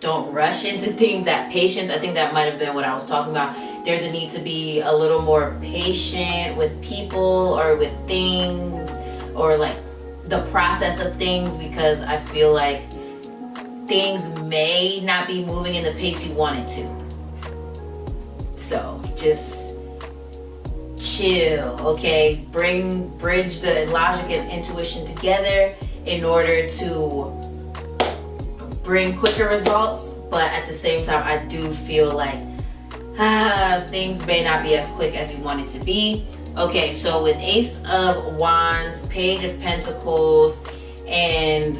don't rush into things. That patience, I think that might have been what I was talking about. There's a need to be a little more patient with people or with things, or like the process of things, because I feel like things may not be moving in the pace you want it to. So just chill, okay? Bridge the logic and intuition together in order to bring quicker results. But at the same time, I do feel like things may not be as quick as you want it to be. Okay, so with Ace of Wands, Page of Pentacles, and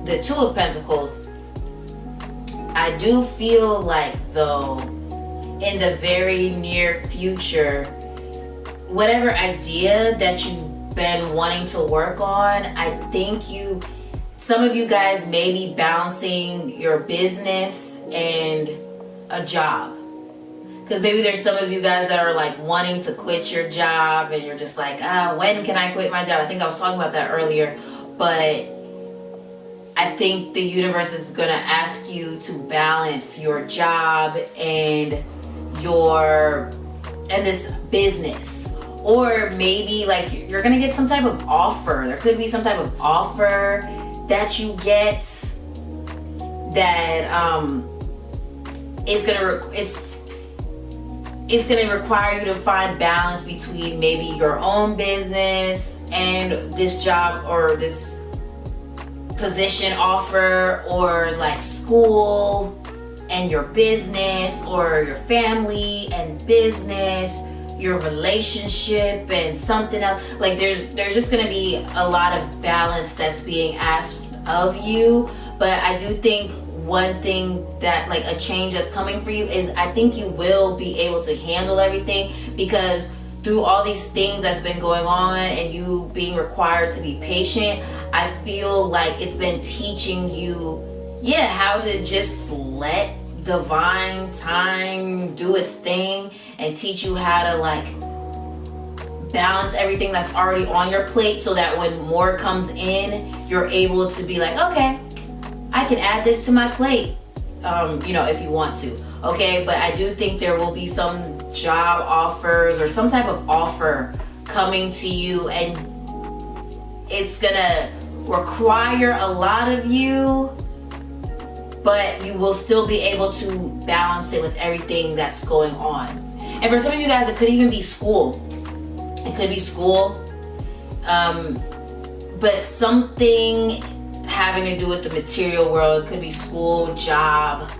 the Two of Pentacles, I do feel like, though, in the very near future, whatever idea that you've been wanting to work on, I think some of you guys may be balancing your business and a job. Because maybe there's some of you guys that are like wanting to quit your job, and you're just like, when can I quit my job? I think I was talking about that earlier, but I think the universe is going to ask you to balance your job and this business. Or maybe like you're going to get some type of offer. There could be some type of offer that you get that it's going to require you to find balance between maybe your own business and this job or this position offer, or like school and your business, or your family and business, your relationship and something else. Like there's just gonna be a lot of balance that's being asked of you. But I do think one thing that, like, a change that's coming for you is I think you will be able to handle everything, because through all these things that's been going on and you being required to be patient, I feel like it's been teaching you, how to just let divine time do its thing and teach you how to like balance everything that's already on your plate, so that when more comes in, you're able to be like, okay, I can add this to my plate, if you want to. Okay, but I do think there will be some job offers or some type of offer coming to you, and it's gonna require a lot of you, but you will still be able to balance it with everything that's going on. And for some of you guys, it could even be school. It could be school, but something having to do with the material world. It could be school, job,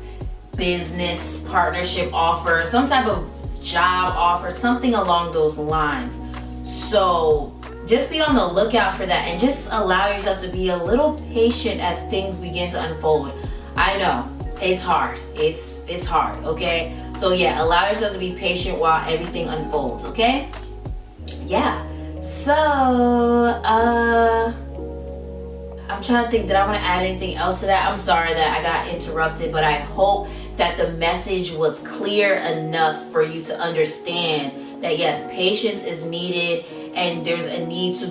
business, partnership offer, some type of job offer, something along those lines. So just be on the lookout for that, and just allow yourself to be a little patient as things begin to unfold. I know it's hard. It's hard, okay? So yeah, allow yourself to be patient while everything unfolds, okay? Yeah. So I'm trying to think, did I want to add anything else to that? I'm sorry that I got interrupted, but I hope that the message was clear enough for you to understand that yes, patience is needed, and there's a need to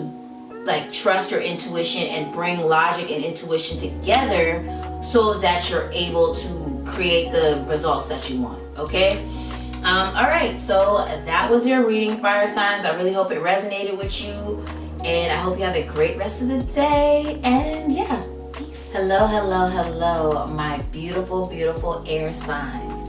like trust your intuition and bring logic and intuition together so that you're able to create the results that you want, okay? All right, so that was your reading, fire signs. I really hope it resonated with you, and I hope you have a great rest of the day, and yeah, peace. Hello, my beautiful, beautiful air signs.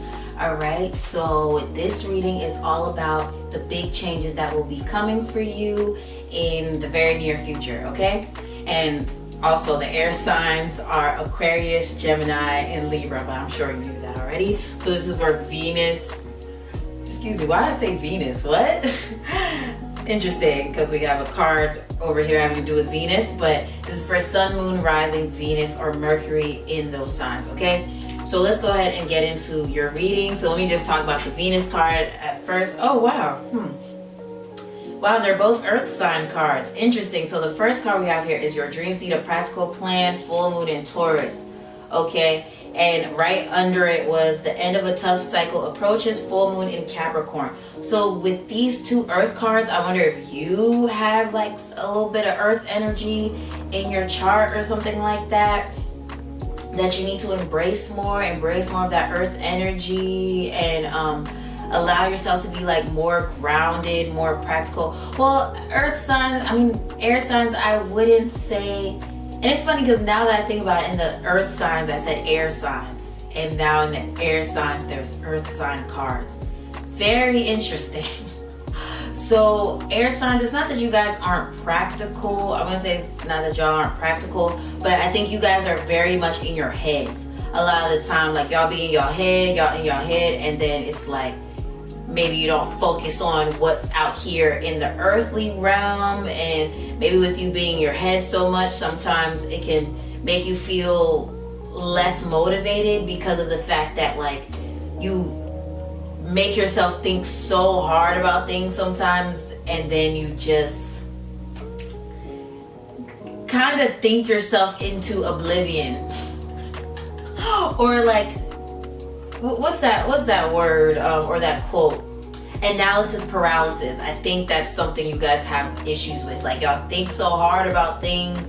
All right, so this reading is all about the big changes that will be coming for you in the very near future, okay? And also the air signs are Aquarius, Gemini, and Libra, but I'm sure you knew that already. So this is for Venus. Excuse me, why did I say Venus? What? Interesting, because we have a card over here having to do with Venus, but this is for Sun, Moon, Rising, Venus, or Mercury in those signs, okay? So let's go ahead and get into your reading. So let me just talk about the Venus card at first. Oh, wow. Wow, they're both earth sign cards. Interesting. So the first card we have here is your dreams need a practical plan, full moon in Taurus. Okay. And right under it was the end of a tough cycle approaches, full moon in Capricorn. So with these two earth cards, I wonder if you have like a little bit of earth energy in your chart or something like that you need to embrace more of that earth energy, and allow yourself to be like more grounded, more practical. Well, earth signs, I mean air signs, I wouldn't say. And it's funny because now that I think about it, in the earth signs I said air signs, and now in the air signs there's earth sign cards. Very interesting. So air signs, it's not that you guys aren't practical. I'm gonna say it's not that y'all aren't practical, but I think you guys are very much in your heads a lot of the time. Like y'all be in your head, and then it's like maybe you don't focus on what's out here in the earthly realm, and maybe with you being in your head so much, sometimes it can make you feel less motivated because of the fact that like you make yourself think so hard about things sometimes, and then you just kind of think yourself into oblivion. Or like, what's that word or that quote? Analysis paralysis. I think that's something you guys have issues with. Like y'all think so hard about things,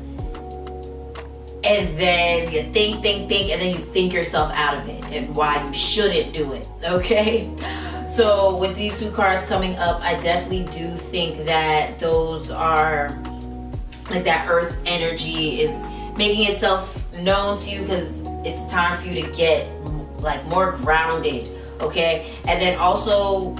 and then you think, and then you think yourself out of it and why you shouldn't do it, okay? So with these two cards coming up, I definitely do think that those are, like that earth energy is making itself known to you because it's time for you to get like more grounded, okay? And then also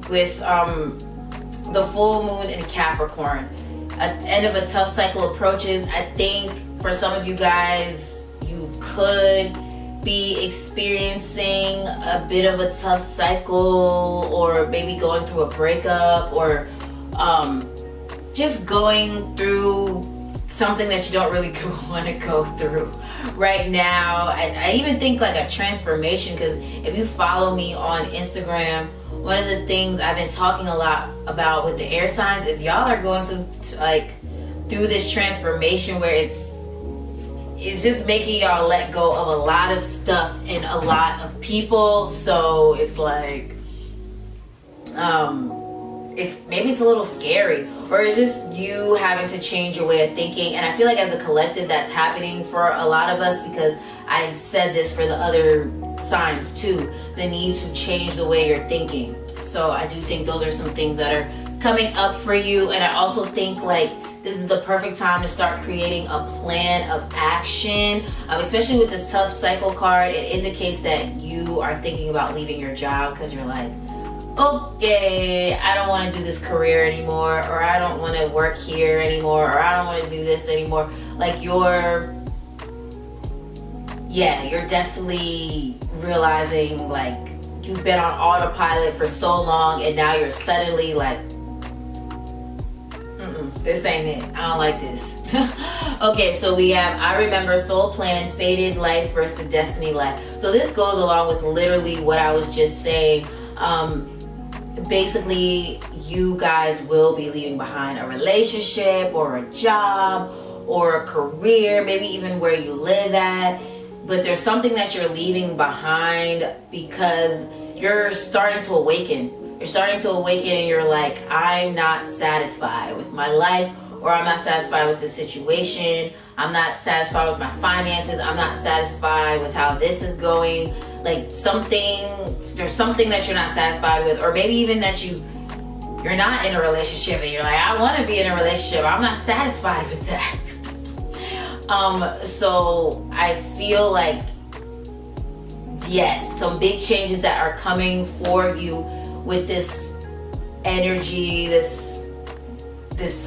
with the full moon in Capricorn, at the end of a tough cycle approaches. I think for some of you guys, you could be experiencing a bit of a tough cycle, or maybe going through a breakup, or just going through something that you don't really want to go through right now. I even think like a transformation, because if you follow me on Instagram, one of the things I've been talking a lot about with the air signs is y'all are going to like through this transformation where it's just making y'all let go of a lot of stuff and a lot of people. So it's like it's a little scary, or it's just you having to change your way of thinking. And I feel like as a collective that's happening for a lot of us, because I've said this for the other signs too, the need to change the way you're thinking. So I do think those are some things that are coming up for you. And I also think like this is the perfect time to start creating a plan of action, especially with this tough cycle card. It indicates that you are thinking about leaving your job because you're like, okay, I don't want to do this career anymore, or I don't want to work here anymore, or I don't want to do this anymore. Like you're definitely realizing like you've been on autopilot for so long, and now you're suddenly like, this ain't it. I don't like this. Okay, so we have I remember, soul plan, fated life versus the destiny life. So this goes along with literally what I was just saying. Basically, you guys will be leaving behind a relationship or a job or a career, maybe even where you live at. But there's something that you're leaving behind because you're starting to awaken. You're starting to awaken and you're like, I'm not satisfied with my life, or I'm not satisfied with this situation. I'm not satisfied with my finances. I'm not satisfied with how this is going. Like there's something that you're not satisfied with, or maybe even that you're not in a relationship and you're like, I want to be in a relationship. I'm not satisfied with that. So I feel like, yes, some big changes that are coming for you with this energy,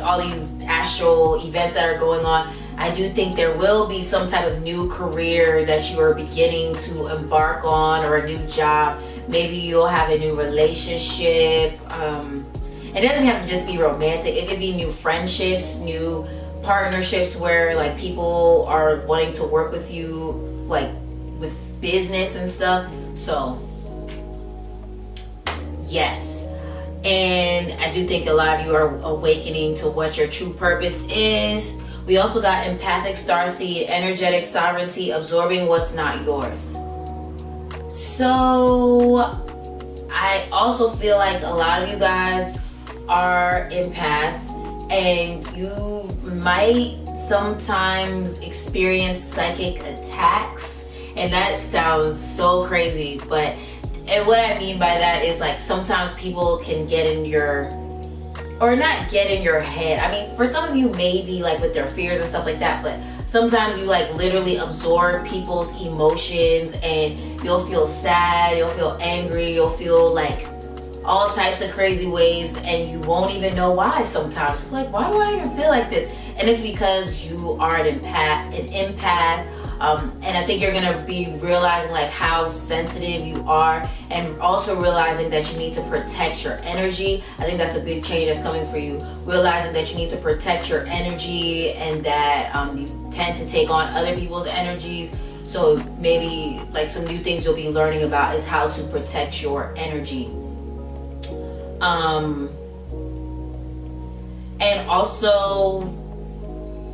all these astral events that are going on. I do think there will be some type of new career that you are beginning to embark on, or a new job. Maybe you'll have a new relationship. It doesn't have to just be romantic. It could be new friendships, new partnerships where like people are wanting to work with you, like with business and stuff. So yes. And I do think a lot of you are awakening to what your true purpose is. We also got empathic starseed, energetic sovereignty, absorbing what's not yours. So I also feel like a lot of you guys are empaths, and you might sometimes experience psychic attacks. And that sounds so crazy, but and what I mean by that is like sometimes people can get in your, or not get in your head. I mean, for some of you maybe like with their fears and stuff like that, but sometimes you like literally absorb people's emotions and you'll feel sad, you'll feel angry, you'll feel like all types of crazy ways, and you won't even know why sometimes. You're like, why do I even feel like this? And it's because you are an empath. And I think you're gonna be realizing like how sensitive you are, and also realizing that you need to protect your energy. I think that's a big change that's coming for you. Realizing that you need to protect your energy, and that you tend to take on other people's energies. So maybe like some new things you'll be learning about is how to protect your energy. And also,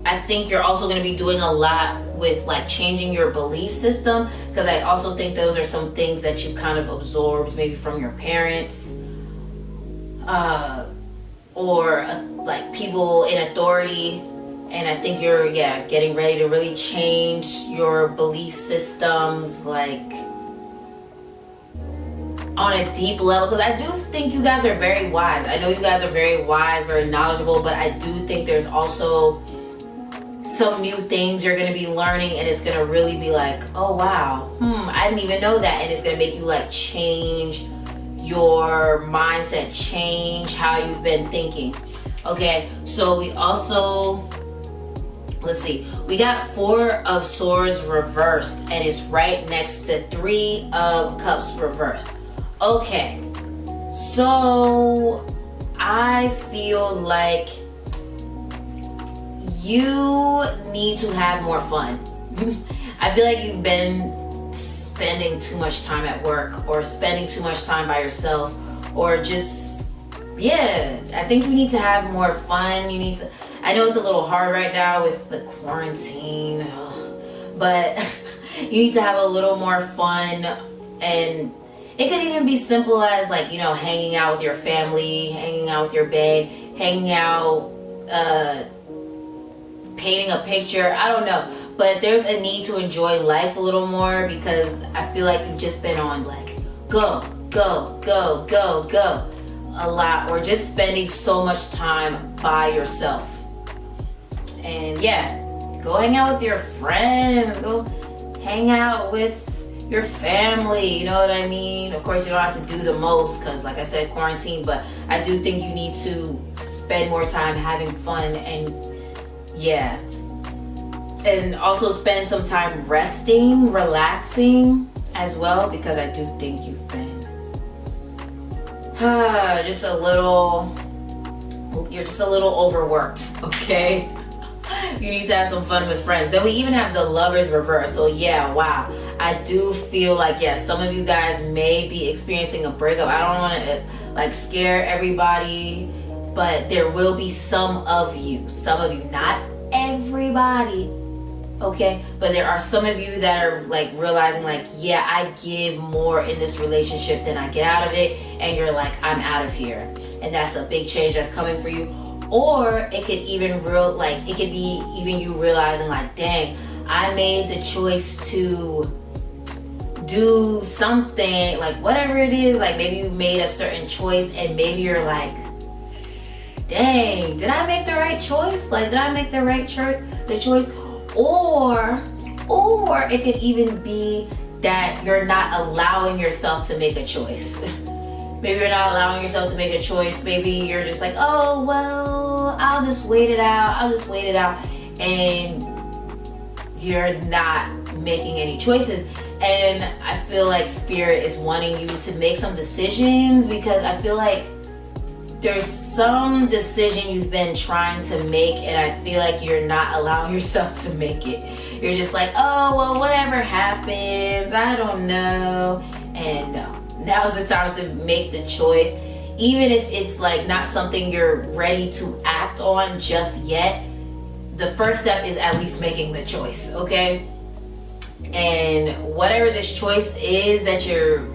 I think you're also going to be doing a lot with like changing your belief system, because I also think those are some things that you kind of absorbed maybe from your parents, or like people in authority. And I think you're getting ready to really change your belief systems, like on a deep level, because I do think you guys are very wise. I know you guys are very wise, very knowledgeable, but I do think there's also some new things you're going to be learning, and it's going to really be like, oh wow, I didn't even know that. And it's going to make you like change your mindset, change how you've been thinking. Okay, so we also, let's see, we got 4 of Swords reversed, and it's right next to 3 of Cups reversed. Okay, so I feel like you need to have more fun. I feel like you've been spending too much time at work, or spending too much time by yourself, or just, I think you need to have more fun. You need to, I know it's a little hard right now with the quarantine, but you need to have a little more fun. And it could even be simple as like, hanging out with your family, hanging out with your babe, hanging out, painting a picture. I don't know, but there's a need to enjoy life a little more, because I feel like you've just been on like go a lot, or just spending so much time by yourself. And go hang out with your friends, go hang out with your family, you know what I mean? Of course, you don't have to do the most, because like I said, quarantine, but I do think you need to spend more time having fun, and and also spend some time resting, relaxing as well, because I do think you've been just a little you're just a little overworked, okay? You need to have some fun with friends. Then we even have the Lovers reverse. So yeah, wow. I do feel like, yes, some of you guys may be experiencing a breakup. I don't want to like scare everybody, but there will be some of you, not everybody, okay? But there are some of you that are like realizing like, yeah, I give more in this relationship than I get out of it. And you're like, I'm out of here. And that's a big change that's coming for you. Or it could even it could be even you realizing like, dang, I made the choice to do something, like whatever it is, like maybe you made a certain choice and maybe you're like, dang, did I make the right choice? Like, did I make the right choice? Or it could even be that you're not allowing yourself to make a choice. Maybe you're not allowing yourself to make a choice. Maybe you're just like, oh, well, I'll just wait it out. And you're not making any choices. And I feel like Spirit is wanting you to make some decisions, because I feel like there's some decision you've been trying to make and I feel like you're not allowing yourself to make it. You're just like, oh, well, whatever happens, I don't know. And no. Now's the time to make the choice, even if it's like not something you're ready to act on just yet. The first step is at least making the choice, okay? And whatever this choice is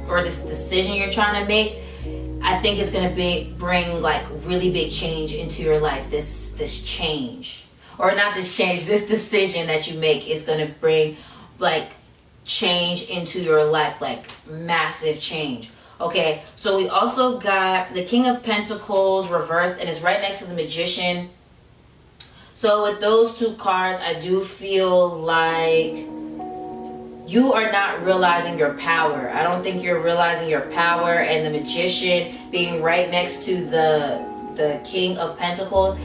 or this decision you're trying to make, I think it's gonna bring like really big change into your life. This change, or not this change, this decision that you make is gonna bring like change into your life, like massive change. Okay, so we also got the King of Pentacles reversed, and it's right next to the Magician. So with those two cards, I do feel like you are not realizing your power. I don't think you're realizing your power, and the Magician being right next to the King of Pentacles,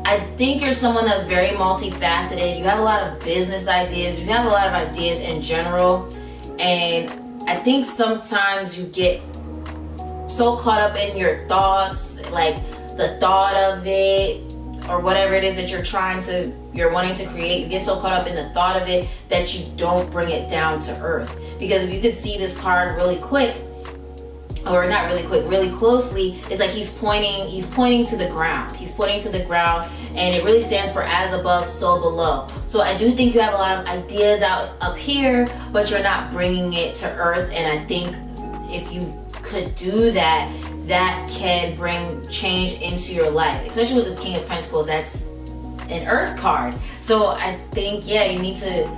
I think you're someone that's very multifaceted. You have a lot of business ideas. You have a lot of ideas in general. And I think sometimes you get so caught up in your thoughts, like the thought of it, or whatever it is that you're wanting to create. You get so caught up in the thought of it that you don't bring it down to earth. Because if you could see this card really quick, or not really quick, really closely, it's like he's pointing to the ground. He's pointing to the ground, and it really stands for as above, so below. So I do think you have a lot of ideas up here, but you're not bringing it to earth. And I think if you could do that, that can bring change into your life, especially with this King of Pentacles. That's an earth card. So I think, yeah, you need to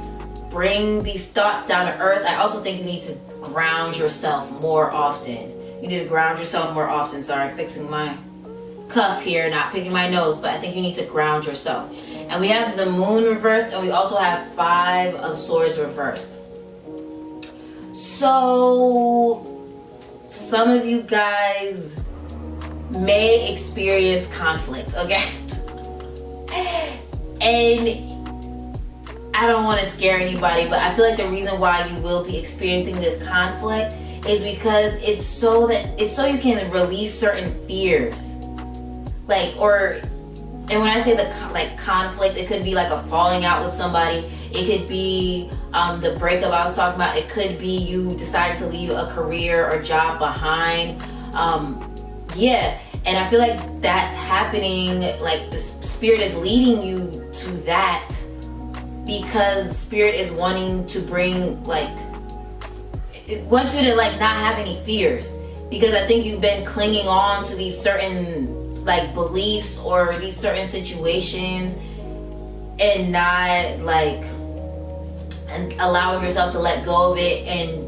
bring these thoughts down to earth. I also think you need to ground yourself more often. You need to ground yourself more often. Sorry, fixing my cuff here, not picking my nose, but I think you need to ground yourself. And we have the Moon reversed, and we also have 5 of Swords reversed. So some of you guys may experience conflict, okay? And I don't want to scare anybody, but I feel like the reason why you will be experiencing this conflict is because it's so you can release certain fears. And when I say the conflict, it could be like a falling out with somebody. It could be the breakup I was talking about. It could be you decided to leave a career or job behind. Yeah, and I feel like that's happening. Like the Spirit is leading you to that, because Spirit is wanting to bring it wants you to not have any fears, because I think you've been clinging on to these certain beliefs or these certain situations, and not and allowing yourself to let go of it and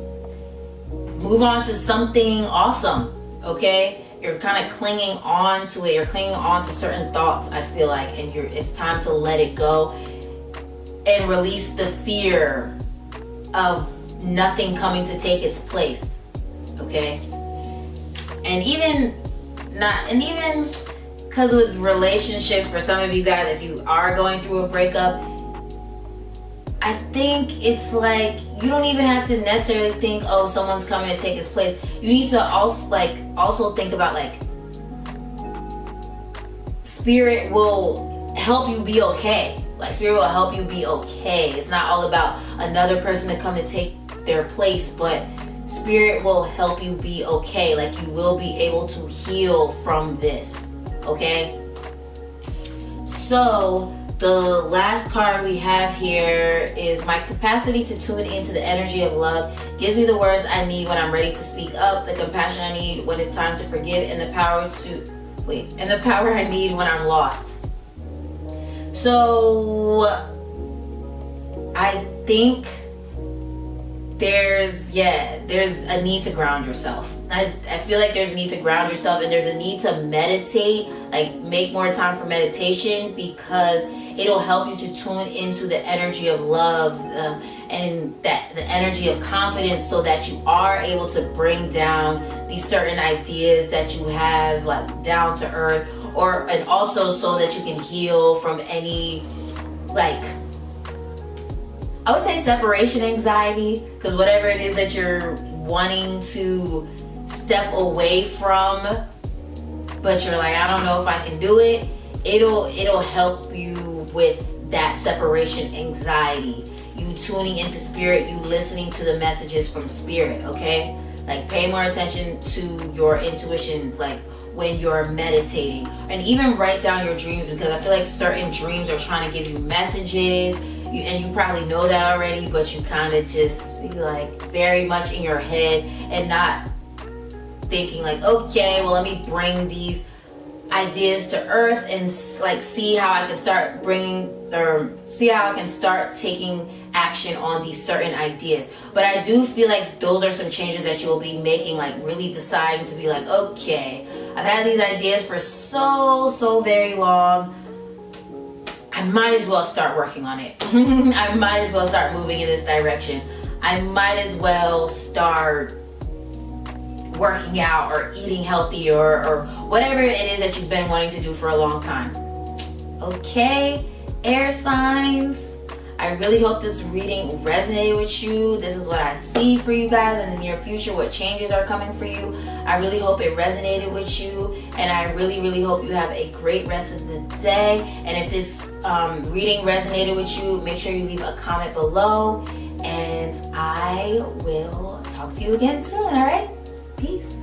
move on to something awesome. Okay, you're kind of clinging on to it. You're clinging on to certain thoughts, I feel like, and it's time to let it go and release the fear of nothing coming to take its place. Okay, and even because with relationships, for some of you guys, if you are going through a breakup, I think it's you don't even have to necessarily think, oh, someone's coming to take its place. You need to also think about spirit will help you be okay. Like, spirit will help you be okay. It's not all about another person to come to take their place, but spirit will help you be okay. Like, you will be able to heal from this, okay? So the last card we have here is my capacity to tune into the energy of love gives me the words I need when I'm ready to speak up, the compassion I need when it's time to forgive, and the power I need when I'm lost. So I think there's a need to ground yourself. I feel like there's a need to ground yourself, and there's a need to meditate, like make more time for meditation, because it'll help you to tune into the energy of love and that the energy of confidence, so that you are able to bring down these certain ideas that you have, like, down to earth, and also so that you can heal from any, like, I would say separation anxiety, because whatever it is that you're wanting to step away from, but you're like, I don't know if I can do it, it'll help you with that separation anxiety. You tuning into spirit, you listening to the messages from spirit, okay? Like, pay more attention to your intuition, like when you're meditating, and even write down your dreams, because I feel like certain dreams are trying to give you messages. And you probably know that already, but you kind of just be like very much in your head and not thinking like, okay, well, let me bring these ideas to earth and like see how I can start taking action on these certain ideas. But I do feel like those are some changes that you will be making, like really deciding to be like, okay, I've had these ideas for so very long. I might as well start working on it. I might as well start moving in this direction. I might as well start working out or eating healthy or whatever it is that you've been wanting to do for a long time. Okay, air signs. I really hope this reading resonated with you. This is what I see for you guys in the near future, what changes are coming for you. I really hope it resonated with you, and I really hope you have a great rest of the day. And if this reading resonated with you, make sure you leave a comment below, and I will talk to you again soon. All right, peace.